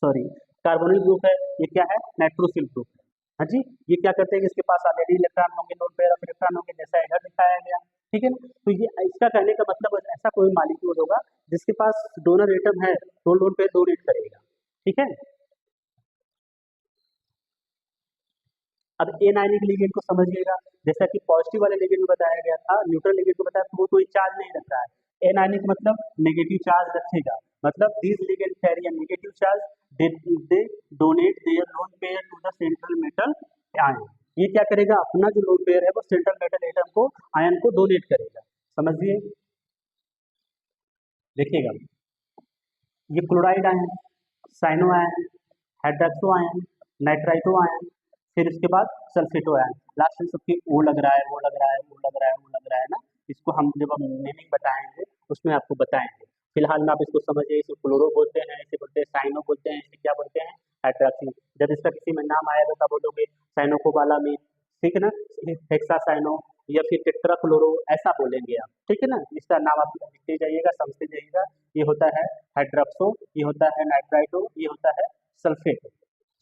सॉरी कार्बोनिल ग्रुप है, ये क्या है? नाइट्रोसिल ग्रुप है। हाँ जी, ये क्या करते हैं कि इसके पास ऑलरेडी इलेक्ट्रॉन होंगे, लोन पेयर ऑफ इलेक्ट्रॉन होंगे, जैसा इधर दिखाया गया, ठीक है ना। तो ये इसका कहने का मतलब ऐसा कोई मॉलिक्यूल होगा जिसके पास डोनर एटम है तो लोन पेयर डोनेट करेगा, ठीक है। अब एनायनिक लिगेंड को समझिएगा, जैसा कि पॉजिटिव वाले लिगेंड में बताया गया था, न्यूट्रल लिगेंड को बताया तो वो कोई चार्ज नहीं रख रहा है। एनायनिक मतलब नेगेटिव चार्ज रखेगा, मतलब this ligand carry a negative charge, they donate their lone pair to the central metal ion. ये क्या करेगा? अपना जो लोन पेयर है वो सेंट्रल मेटल एटम को, आयन को डोनेट करेगा। समझिए, देखिएगा, ये chloride ion, cyano ion, hydroxo ion, nitrito ion, फिर उसके बाद सल्फेटो आयन। लास्ट में सबके ओ लग रहा है, वो लग रहा है, वो लग रहा है, वो लग रहा है ना। इसको हम जब हम नेमिंग बताएंगे उसमें आपको बताएंगे। फिलहाल में आप इसको समझिए, इसे क्लोरो बोलते हैं, इसे बोलते हैं साइनो बोलते हैं, इसे क्या बोलते हैं? हाइड्रोक्सी। जब इसका किसी में नाम आएगा तब बोलोगे साइनोकोबालामीन, ठीक है ना, हेक्सासाइनो या फिर टेट्राक्लोरो, ऐसा बोलेंगे आप, ठीक है ना। इसका नाम आप लिखते जाइएगा, समझते जाइएगा। ये होता है हाइड्रोक्सो, ये होता है नाइट्राइटो, ये होता है सल्फेट,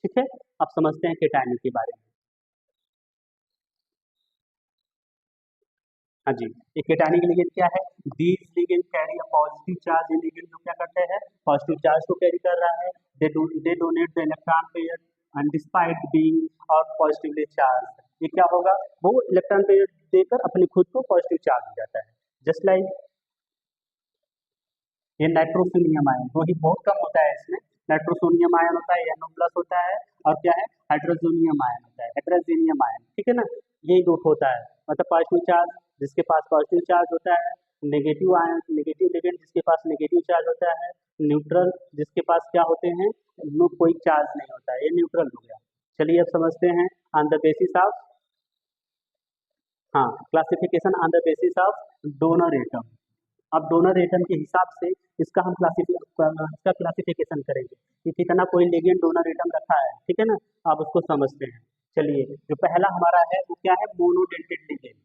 ठीक है। अब समझते हैं केटायन के बारे में। हाँ जी, ये केटायनिक लिगेंड क्या है? These ligand carry a positive charge. ये लिगेंड जो क्या करते हैं? पॉजिटिव चार्ज को कैरी कर रहा है। They donate the electron pair and despite being और पॉजिटिवली चार्ज, ये क्या होगा? वो इलेक्ट्रॉन पेयर देकर अपने खुद को पॉजिटिव चार्ज हो जाता है। जस्ट लाइक ये नाइट्रोसोनियम आयन, जो ही बहुत कम होता है इसमें, नाइट्रोसोनियम आयन होता है, NO प्लस होता है, और क्या है? हाइड्रोजोनियम आयन होता है, हाइड्रोजोनियम आयन, ठीक है ना। यही ग्रुप होता है, मतलब पॉजिटिव चार्ज जिसके पास पॉजिटिव चार्ज होता है, नेगेटिव आयन, नेगेटिव लिगेंड जिसके पास नेगेटिव चार्ज होता है, न्यूट्रल जिसके पास क्या होते हैं? नो कोई चार्ज नहीं होता है, ये न्यूट्रल हो गया। चलिए अब समझते हैं ऑन द बेसिस ऑफ, हाँ, classification on the basis of donor atom. अब डोनर एटम के हिसाब से इसका हम क्लासिफिकेशन करेंगे कि कितना कोई लिगेंड डोनर एटम रखा है, ठीक है ना। आप उसको समझते हैं। चलिए, जो पहला हमारा है वो क्या है? Monodentate ligand.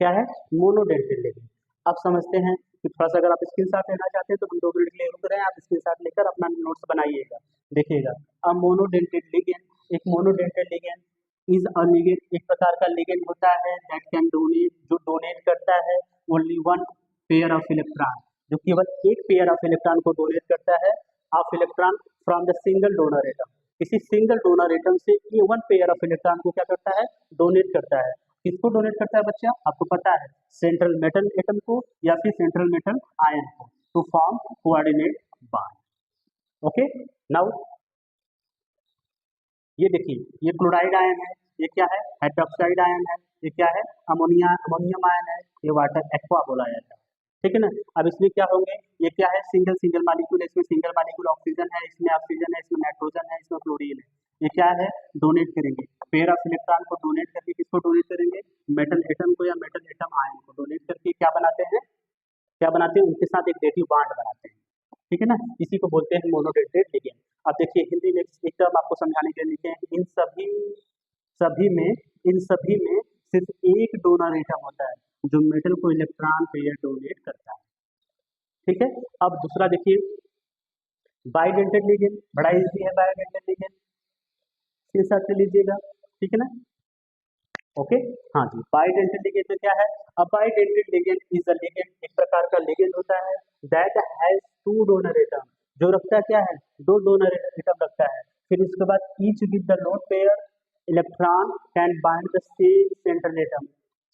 क्या है? Monodentate ligand. अब समझते हैं कि थोड़ा सा, अगर आप स्क्रीनशॉट लेना चाहते हैं तो हम 2 मिनट के लिए रुक रहे हैं, आप स्क्रीनशॉट लेकर अपना नोट्स बनाइएगा। देखिएगा, अब मोनोडेंटेड लिगेंड, एक monodentate ligand is a ligand, एक प्रकार का लिगेंड होता है दैट कैन डोनेट, जो डोनेट करता है only one pair of electron, जो केवल एक पेयर ऑफ इलेक्ट्रॉन को डोनेट करता है, of electron from the single donor atom. किसी सिंगल डोनर एटम से ये वन पेयर ऑफ इलेक्ट्रॉन को क्या करता है? डोनेट करता है। किसको डोनेट करता है बच्चा? आपको पता है, सेंट्रल मेटल एटम को या फिर सेंट्रल मेटल आयन को, to form coordinate bond. Okay, now ये देखिए, ये क्लोराइड आयन है, ये क्या है? हाइड्रोक्साइड आयन है, ये क्या है? अमोनियम आयन है, ये वाटर एक्वा बोला जाता है, ठीक है ना। अब इसमें क्या होंगे? ये क्या है? सिंगल सिंगल मॉलिक्यूल है, इसमें सिंगल मॉलिक्यूल ऑक्सीजन है, इसमें ऑक्सीजन है, इसमें नाइट्रोजन है, इसमें क्लोरीन है। ये क्या है? डोनेट करेंगे, पेयर ऑफ इलेक्ट्रॉन को डोनेट करके किसको डोनेट करेंगे? मेटल एटम को या मेटल एटम आयन को डोनेट करके क्या बनाते हैं? क्या बनाते हैं? उनके साथ एक डेटिव बॉन्ड बनाते हैं, ठीक है ना। इसी को बोलते हैं मोनोडेंटेड लिगेंड। अब देखिए, हिंदी में एक टर्म आपको समझाने के लिए लिखे हैं, इन सभी सभी में इन सभी में सिर्फ एक डोनर एटम होता है जो मेटल को इलेक्ट्रॉन पेयर डोनेट करता है, ठीक है। अब दूसरा देखिए, बाइडेंटेड लिगेंड, बड़ा इजी है बाइडेंटेड लिगेंड, इसके साथ ले लीजिएगा, ठीक है ना। ओके, हाँ जी, बाइडेंटेड लिगेंड में क्या है? अब bidentate ligand is a ligand, एक प्रकार का लिगेंड होता है दैट हैज 2 डोनर एटम, जो रखता क्या है? 2 डोनर एटम रखता है। फिर इसके बाद each with the lone pair electron can bind the same central atom,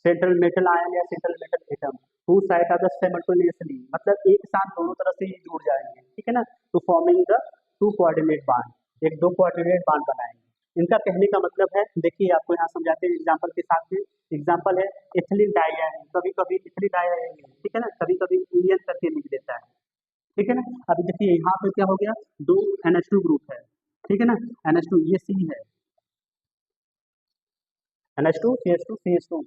central metal ion या central metal atom two side of the simultaneously, मतलब एक साथ दोनों तरफ से ये जुड़ जाएंगे, ठीक है ना, to forming the 2 coordinate bond, एक 2 कोऑर्डिनेट बॉन्ड बनाएंगे। इनका कहने का मतलब है, देखिए आपको यहाँ समझाते हैं एग्जाम्पल के साथ में। एग्जाम्पल है इथिलीन डाइआमीन, कभी कभी इथिलीन डाइआमीन, ठीक है ना, कभी कभी ईएन करके लिख देता है, ठीक है ना। अभी देखिए यहाँ पे क्या हो गया, दो NH2 ग्रुप है, ठीक है ना, NH2 ये C है, NH2 CH2 CH2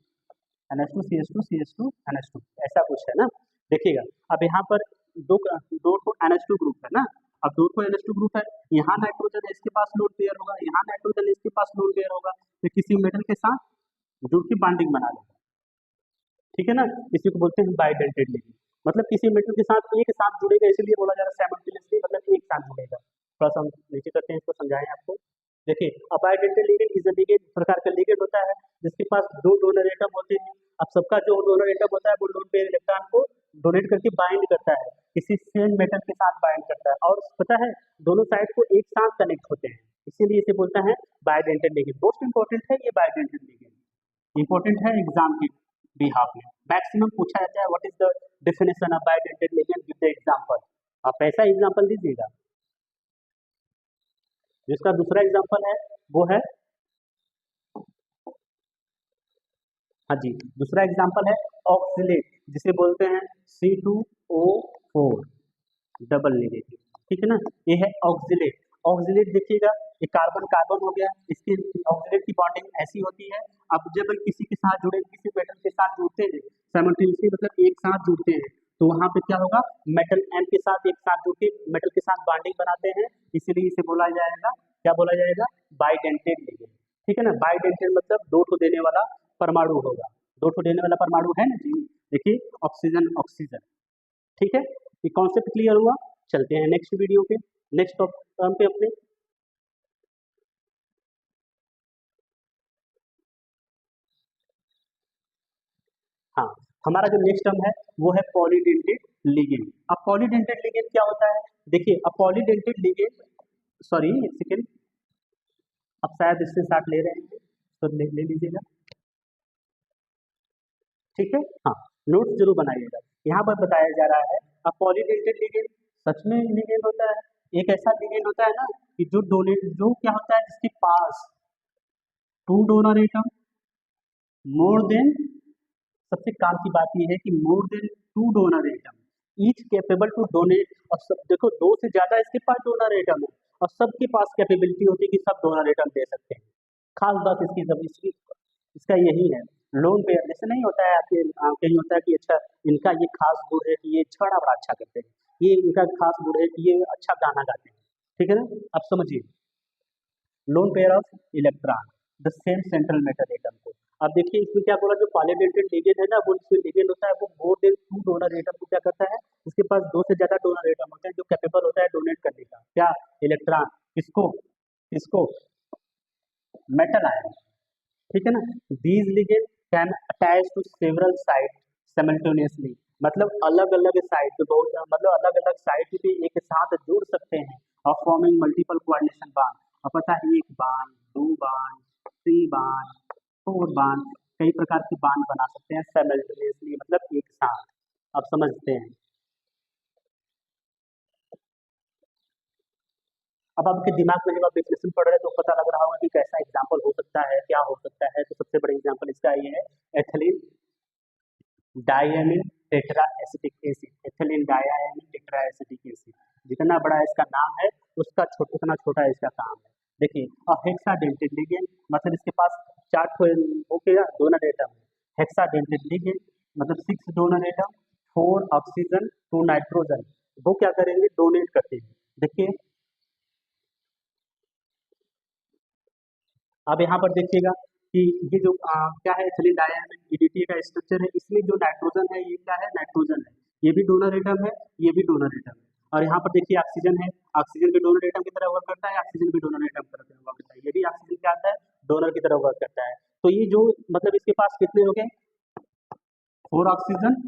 NH2 CH2 CH2 NH2, ऐसा कुछ है ना। देखिएगा अब यहाँ पर दो दो तो NH2 ग्रुप है ना, अब दो तो NH2 ग्रुप है, यहाँ नाइट्रोजन है, इसके पास लोन पेयर होगा, यहाँ नाइट्रोजन है, इसके पास लोन पेयर होगा, तो किसी मेटल के साथ जुड़ के बॉन्डिंग बना लेगा, ठीक है ना। इसी को बोलते हैं बाइडेंटेड लिगेंड, मतलब किसी मेटल के साथ एक साथ जुड़ेगा, इसलिए बोला जा रहा है साइमल्टेनियसली, मतलब एक साथ जुड़ेगा। थोड़ा सा हम नीचे करते हैं, इसको समझाएं आपको। देखिए बाइडेंटेड लिगेंड इज लिगेंड प्रकार का लिगेंड होता है जिसके पास दो डोनर एटम होते हैं। अब सबका जो डोनर एटम होता है वो लोन पेयर इलेक्ट्रॉन को डोनेट करके बाइंड करता है, किसी सेम मेटल के साथ बाइंड करता है, और पता है दोनों साइड को एक साथ कनेक्ट होते हैं, इसीलिए इसे बोलता है बाइडेंटेड लिगेंड। मोस्ट इंपॉर्टेंट है ये बाइडेंटेड लिगेंड, इंपॉर्टेंट है एग्जाम के बिहाफ में, मैक्सिमम पूछा जाता है what is the definition of bidentate ligand with the example. आप ऐसा एग्जांपल दीजिएगा। जिसका दूसरा एग्जांपल है वो है, हाँ जी, दूसरा एग्जांपल है ऑक्सिलेट, जिसे बोलते हैं C2O4 डबल नेगेटिव, ठीक है ना, ये है ऑक्सिलेट। ऑक्सिलेट देखिएगा, ये कार्बन कार्बन हो गया, इसकी ऑक्सिलेट की बॉन्डिंग ऐसी होती है। अब जब किसी के साथ जुड़े, किसी मेटल के साथ जुड़ते हैं साइमल्टेनियसली, मतलब एक साथ जुड़ते हैं, तो वहां पे क्या होगा, मेटल एन के साथ एक साथ जुड़ के मेटल के साथ बॉन्डिंग बनाते हैं, इसीलिए इसे बोला जाएगा, क्या बोला जाएगा, बाइडेंटेड लिगेंड, ठीक है ना। बाइडेंटेड मतलब दो ठो देने वाला परमाणु होगा, दो ठो देने वाला परमाणु है ना जी। देखिए ऑक्सीजन ऑक्सीजन, ठीक है, ये कॉन्सेप्ट क्लियर हुआ। चलते हैं नेक्स्ट वीडियो पे, नेक्स्ट टर्म पे अपने। हाँ, हमारा जो नेक्स्ट टर्म है वो है पॉलीडेंटेड लिगेंड। अब पॉलीडेंटेड लिगेंड क्या होता है, देखिए अब पॉलीडेंटेड लिगेंड, सॉरी एक सेकेंड, अब शायद इससे साथ ले रहे हैं तो ले लीजिएगा, ठीक है। हाँ, नोट्स जरूर बनाइएगा। यहाँ पर बताया जा रहा है अब पॉलीडेंटेड लिगेंड सच में लिगेंड होता है, एक ऐसा लिगेंड होता है ना कि जो डोनेट, जो क्या होता है, जिसके पास two donor atom more than, सबसे काम की बात यह है कि more than two donor atom each capable to donate, और सब देखो दो से ज्यादा इसके पास डोनर एटम है, और सबके पास कैपेबिलिटी होती है कि सब डोनर एटम दे सकते हैं। खास बात इसकी सब इसकी इसका यही है। लोन पेयर जैसे नहीं होता है आपके, कहीं होता है कि अच्छा इनका ये खास गुण है कि ये छड़ा बड़ा अच्छा करते हैं, ये इनका खास गुण है कि ये अच्छा गाना गाते हैं, ठीक है ना। अब समझिए, lone pair of electron the same central metal atom को। अब देखिए इसमें क्या बोला, जो पॉलीडेंटेड लिगेंड है ना, वो इसमें लिगेंड होता है वो मोर देन टू डोनर एटम को क्या करता है, उसके पास दो से ज्यादा डोनर एटम होते हैं जो कैपेबल होता है डोनेट करने का, क्या, इलेक्ट्रॉन, किसको, किसको, मेटल आयन, ठीक है ना। These ligand can attach to several site simultaneously, मतलब अलग अलग साइट पे बहुत, मतलब अलग अलग साइट पे एक साथ जुड़ सकते हैं, और फॉर्मिंग मल्टीपल कोऑर्डिनेशन बांड। अब पता है एक बांड, दो bond, three bond, four bond, कई प्रकार की बांड बना सकते हैं साइमल्टेनियसली, मतलब एक साथ। अब समझते हैं, अब आपके दिमाग में जब आप डिफिनेशन पढ़ रहे हैं तो पता लग रहा होगा कि कैसा एग्जाम्पल हो सकता है, क्या हो सकता है। तो सबसे बड़ा एग्जाम्पल इसका ये है ethylene diamine tetra acetic acid, ethylene diamine tetra acetic acid, जितना बड़ा इसका नाम है उसका उतना छोटा इसका काम है। देखिए और हेक्साडेंटेड लिगेंड, मतलब इसके पास चार हो गया डोनर एटम है, हेक्साडेंटेड लिगेंड मतलब six donor atom, four oxygen, two nitrogen, वो क्या करेंगे, डोनेट करते हैं। देखिए अब यहाँ पर देखिएगा कि ये जो क्या है एथिलीन डाइएमिन EDTA का स्ट्रक्चर है, इसमें जो नाइट्रोजन है ये क्या है, नाइट्रोजन है, ये भी डोनर एटम है, ये भी डोनर एटम है। और यहाँ पर देखिए ऑक्सीजन है, ऑक्सीजन भी डोनर एटम की तरह वर्क करता है, ऑक्सीजन भी डोनर एटम की तरह वर्क करता है, ये भी ऑक्सीजन क्या आता है, डोनर की तरह वर्क करता है। तो ये जो मतलब इसके पास कितने हो गए, four oxygen,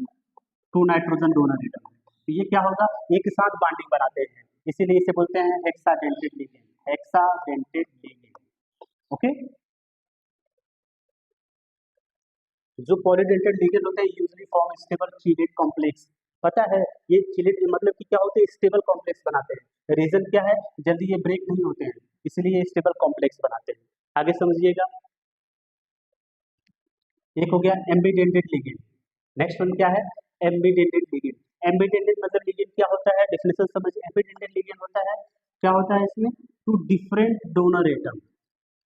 two nitrogen donor atom, तो ये क्या होगा, एक साथ बॉन्डिंग बनाते हैं, इसीलिए इसे बोलते हैं hexadentate ligand, hexadentate ligand, okay. जो पॉलीडेंटेड लिगेंड होते हैं यूजली फॉर्म स्टेबल चीलेट कॉम्प्लेक्स, पता है ये चीलेट मतलब कि क्या होते हैं, स्टेबल कॉम्प्लेक्स बनाते हैं। रीजन क्या है, जल्दी ये ब्रेक नहीं होते हैं, इसलिए ये स्टेबल कॉम्प्लेक्स बनाते हैं। आगे समझिएगा। एक हो गया एम्बिडेंटेड लिगेंड। नेक्स्ट वन क्या है? Ambidentate ligand. एम्बिडेंटेड मतलब लिगेंड क्या होता है, डेफिनेशन समझिए। एम्बिडेंटेड लिगेंड होता है, क्या होता है इसमें, टू डिफरेंट डोनर एटम।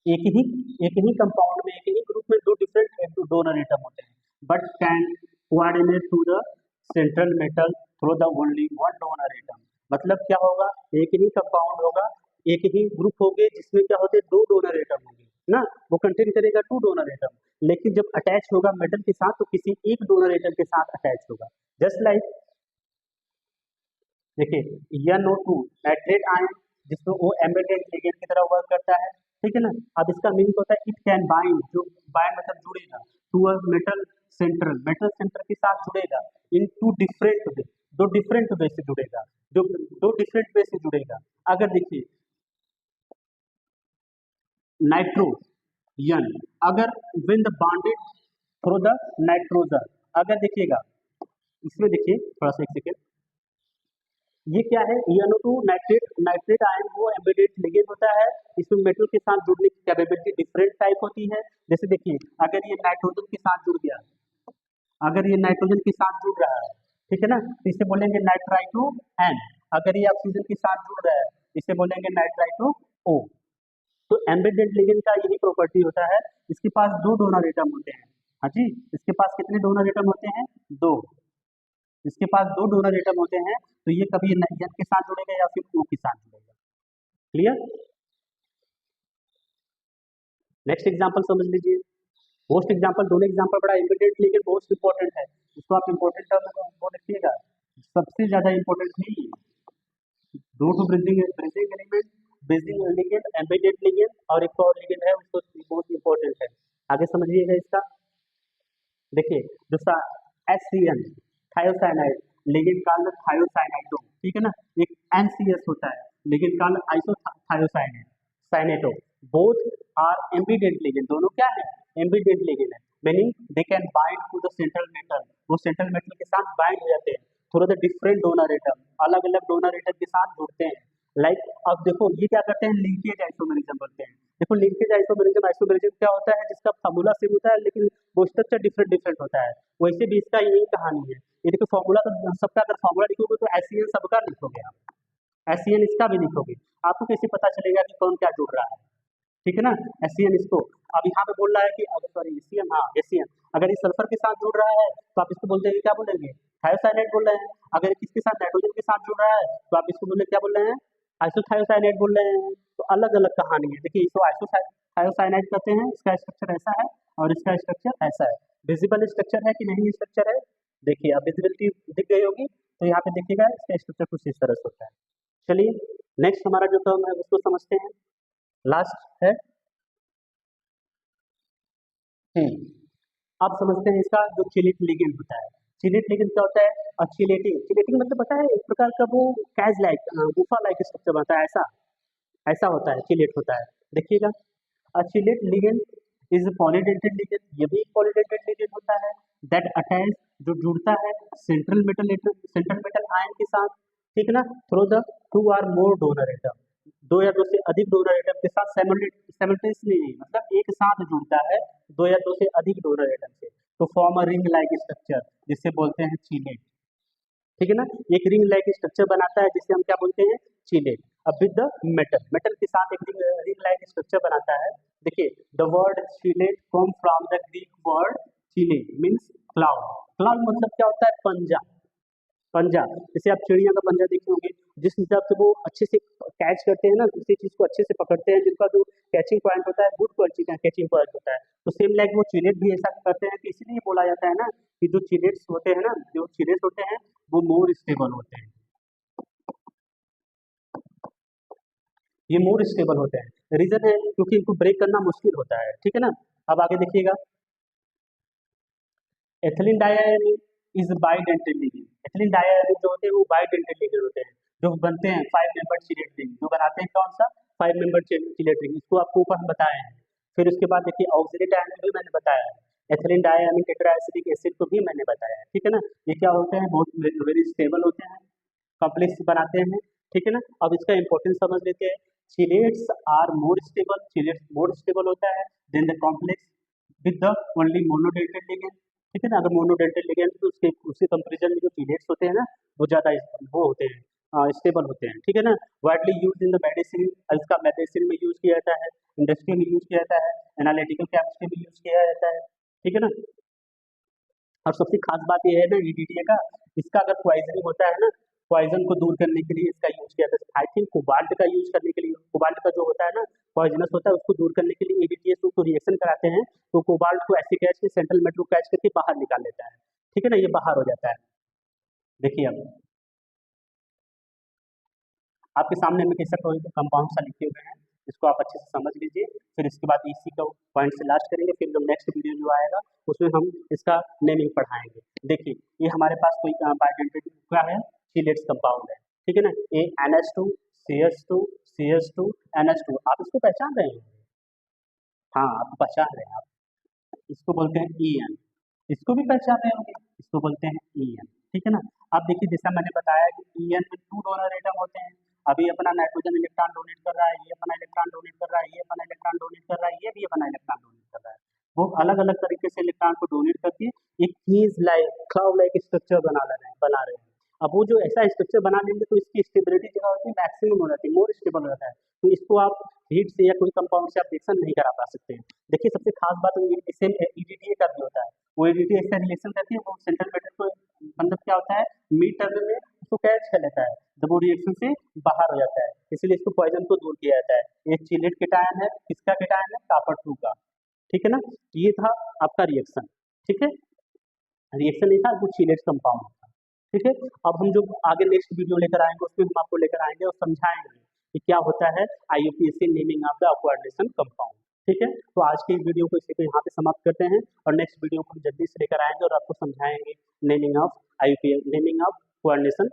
एक ही एक ही कंपाउंड में, एक ही ग्रुप में दो डिफरेंट डोनर एटम होते हैं, but can coordinate to the central metal through the only one donor atom. मतलब क्या होगा, एक ही कंपाउंड होगा, एक ही ग्रुप होंगे जिसमें क्या होते हैं, दो डोनर एटम होंगे ना, वो कंटेन करेगा टू डोनर एटम। लेकिन जब अटैच होगा मेटल के साथ तो किसी एक डोनर एटम के साथ अटैच होगा। जस्ट लाइक देखिए NO2 नाइट्रेट आयन, जिसमें वो एम्बेडेड लिगेंड की तरह वर्क करता है, ठीक है ना। अब इसका मीनिंग होता है इट कैन बाइंड, जो बाइंड मतलब जुड़ेगा, to a metal central, metal centre के साथ जुड़ेगा इन टू डिफरेंट वे, दो डिफरेंट वे से जुड़ेगा, जो दो डिफरेंट वे से जुड़ेगा। अगर देखिए नाइट्रोजन, अगर win the bonded through the nitrogen, अगर देखिएगा इसमें देखिए थोड़ा सा एक सेकेंड, ये क्या है, NO2 नाइट्रेट, नाइट्रेट आयन वो एम्बेडेड लिगेंड होता है, इसमें मेटल के साथ जुड़ने की कैपेबिलिटी डिफरेंट टाइप होती है। जैसे देखिए अगर ये नाइट्रोजन के साथ जुड़ गया, अगर ये नाइट्रोजन के साथ जुड़ रहा है, ठीक है ना, तो इसे बोलेंगे नाइट्राइटो एन। अगर ये ऑक्सीजन के साथ जुड़ रहा है, इसे बोलेंगे नाइट्राइटो ओ। तो एम्बेडेड लिगेंड का यही प्रॉपर्टी होता है, इसके पास दो डोनर एटम होते हैं। हाँ जी, इसके पास कितने डोनर एटम होते हैं, दो। इसके पास दो डोनर एटम होते हैं, तो ये कभी एन के साथ जुड़ेगा या फिर ओ के साथ जुड़ेगा। क्लियर? नेक्स्ट एग्जांपल समझ लीजिए। मोस्ट एग्जांपल, दोनों एग्जांपल बड़ा इम्पोर्टेंट लेकिन मोस्ट इंपॉर्टेंट है, इसको आप इंपॉर्टेंट टर्म वो लिखिएगा, सबसे ज्यादा इंपॉर्टेंट नहीं है। दो two bridging bridging element, bridging ligand, embedded ligand, और एक और लिगेंड है उसको बहुत इंपॉर्टेंट है। आगे समझिएगा इसका। देखिए दूसरा HCN thiocyanide, ligand called thiocyanido, ठीक है ना। एक NCS होता है, ligand called isothiocyanate cyanato. Both are embedded ligand, दोनों क्या है, एम्बेडेड लिगेंड है, meaning they can bind to the central metal, वो सेंट्रल मेटल के साथ बाइंड हो जाते हैं through the different donor atom, अलग अलग डोनर एटम के साथ जुड़ते हैं। लाइक अब देखो ये क्या करते हैं, लिंकेज आइसोमेरिज्म बोलते हैं। देखो लिंकेज आइसोमेरिज्म, आइसोमेरिज्म क्या होता है, जिसका फॉर्मूला सेम होता है लेकिन वो स्ट्रक्चर डिफरेंट डिफरेंट होता है। वैसे भी इसका यही कहानी है, ये देखो फॉर्मूला तो सबका, अगर फॉर्मूला लिखोगे तो HCN सबका लिखोगे आप, HCN इसका भी लिखोगे, आपको कैसे पता चलेगा कि कौन क्या जुड़ रहा है, ठीक है ना। HCN इसको, अब यहाँ पे बोल रहा है कि अगर सॉरी HCN, हाँ HCN, अगर इस सल्फर के साथ जुड़ रहा है तो आप इसको बोलते हैं, क्या बोलेंगे, थायोसाइनेट बोल रहे हैं। अगर किसके साथ, नाइट्रोजन के साथ जुड़ रहा है तो आप इसको बोले, क्या बोल रहे हैं, आइसोथायोसाइनेट बोल रहे हैं। तो अलग अलग कहानी है। देखिए इसको आइसोथायोसाइनेट कहते हैं, इसका स्ट्रक्चर ऐसा है और इसका स्ट्रक्चर ऐसा है। विजिबल स्ट्रक्चर है कि नहीं स्ट्रक्चर है, देखिए अब विजिबिलिटी दिख गई होगी, तो यहाँ पे देखिएगा इसका स्ट्रक्चर कुछ इस तरह से होता है। चलिए नेक्स्ट हमारा जो टर्म है उसको समझते हैं, लास्ट है। अब समझते हैं इसका जो चिलेट लिगेंड होता है। चिलेट लिगेंड क्या होता है, चिलेटिंग, चिलेटिंग मतलब पता है, एक प्रकार का वो कैज लाइक, गुफा लाइक स्ट्रक्चर बनता है, ऐसा ऐसा होता है, चिलेट होता है। देखिएगा chelate ligand is polydentate ligand, ये भी एक पॉलीडेंटेड लिगेंड होता है, दैट अटैच, जो जुड़ता है सेंट्रल मेटल आयन के साथ, ठीक है ना, through the two or more donor atom, दो या दो से अधिक डोनर एटम के साथ साइमल्टेनियसली, मतलब एक साथ जुड़ता है दो या दो से अधिक डोनर एटम से, तो form a ring like structure, जिसे बोलते हैं चिलेट, ठीक है ना। एक रिंग लाइक स्ट्रक्चर बनाता है जिसे हम क्या बोलते हैं, चिलेट। अब विद द मेटल, मेटल के साथ एक रिंग लाइक स्ट्रक्चर बनाता है। देखिए the word chelate come from the Greek word Chile means cloud. Cloud मतलब क्या होता है, पंजा, पंजा। जैसे आप चिड़िया का पंजा देखे होंगे, जिस हिसाब से वो अच्छे से कैच करते हैं ना, किसी चीज को अच्छे से पकड़ते हैं, जिनका जो कैचिंग पॉइंट होता है गुड क्वालिटी का कैचिंग पॉइंट होता है, तो सेम लाइक वो चिलेट भी ऐसा करते हैं। कि इसलिए बोला जाता है ना कि जो चिलेट्स होते हैं ना, जो चिलेट्स होते हैं वो मोर स्टेबल होते हैं, ये मोर स्टेबल होते हैं। रीजन है क्योंकि इनको ब्रेक करना मुश्किल होता है, ठीक है ना। अब आगे देखिएगा, ethylene diamine is bidentate ligand. Ethylene diamine जो होते हैं वो बाइडेंटेड लिगेंड होते हैं, जो बनते हैं 5 मेंबर चिलेट रिंग, जो बनाते हैं कौन सा, 5 मेंबर चिलेट रिंग, इसको आपको ऊपर हम बताए हैं। फिर उसके बाद देखिए ऑक्सिडेट आयन भी मैंने बताया है, एथिलीन डाइआयनिन टेट्राएसिडिक एसिड को भी मैंने बताया है, ठीक है ना। ये क्या होते हैं, बहुत वेरी स्टेबल होते हैं, कॉम्प्लेक्स बनाते हैं, ठीक है ना। अब इसका इंपॉर्टेंस समझ लेते हैं। Chelates are more stable, chelates more stable होता है than the complex with the only monodentate ligand. ठीक है ना, अगर मोनोडेल्टल लिगेंड तो उसके कंपेरिजन में जो चिलेट्स होते हैं ना वो ज़्यादा वो होते हैं, स्टेबल होते हैं। ठीक है ना। Widely use in the medicine, इसका मेडिसिन में यूज किया जाता है, इंडस्ट्री में यूज किया जाता है, एनालिटिकल केमिस्ट्री में यूज किया जाता है। ठीक है ना। और सबसे खास बात ये है ना ईडीटीए का, इसका अगर पॉइजनिंग होता है ना, पॉइजन को दूर करने के लिए इसका यूज किया जाता है। आई थिंक कोबाल्ट का यूज करने के लिए, कोबाल्ट का जो होता है ना पॉइजनस होता है उसको दूर करने के लिए ईडीटीए को रिएक्शन कराते हैं, तो कोबाल्ट को ऐसे कैच के सेंट्रल मेटल को कैच करके बाहर निकाल लेता है। ठीक है ना, ये बाहर हो जाता है। देखिए अब आपके सामने में कैसा कंपाउंड सा लिखे हुए हैं, इसको आप अच्छे से समझ लीजिए। फिर इसके बाद इसी का पॉइंट से लास्ट करेंगे, फिर जो नेक्स्ट वीडियो जो आएगा उसमें हम इसका नेमिंग पढ़ाएंगे। देखिए ये हमारे पास कोई आइडेंटिटी क्या है, चिलेट्स कंपाउंड है। ठीक है ना, ए NH2 CH2 CH2 NH2, आप इसको पहचान रहे हैं? हाँ आप पहचान रहे हैं। आप इसको बोलते हैं EN, इसको भी पहचान रहे होंगे, इसको बोलते हैं EN। ठीक है ना। अब देखिए जैसा मैंने बताया कि EN में 2 डोनर एटम होते हैं। अभी अपना नाइट्रोजन इलेक्ट्रॉन डोनेट कर रहा है, ये अपना इलेक्ट्रॉन डोनेट कर रहा है, ये अपना इलेक्ट्रॉन डोनेट कर रहा है, ये भी अपना इलेक्ट्रॉन डोनेट कर रहा है। वो अलग अलग तरीके से इलेक्ट्रॉन को डोनेट करके एक keys like cloud like structure बना रहे हैं। अब वो जो ऐसा स्ट्रक्चर बना लेंगे तो इसकी स्टेबिलिटी जो होती है मैक्सिमम हो जाती है, मोर स्टेबल हो जाता है। तो इसको आप हीट से या कोई कंपाउंड से आप रिएक्शन नहीं करा पा सकते हैं। देखिए सबसे खास बात इसे ईडीटीए का भी होता है, वो ईडीटीए से रिलेशन रहती है, वो सेंट्रल मेटल को मतलब क्या होता है मिड टर्म में उसको कैच कर लेता है, जब वो रिएक्शन से बाहर हो जाता है, इसलिए इसको पॉइजन को दूर किया जाता है। ये चिलेट केटायन है, किसका केटायन है, कॉपर 2 का। ठीक है ना, ये था आपका रिएक्शन। ठीक है, रिएक्शन नहीं था, वो चिलेट कंपाउंड था। ठीक है, अब हम जो आगे नेक्स्ट वीडियो लेकर आएंगे उसमें हम आपको लेकर आएंगे और समझाएंगे कि क्या होता है IUPAC naming of the coordination compound. ठीक है, तो आज की वीडियो को इसी को यहाँ पे समाप्त करते हैं और नेक्स्ट वीडियो को हम जल्दी से लेकर आएंगे और आपको समझाएंगे naming of IUPAC, naming of coordination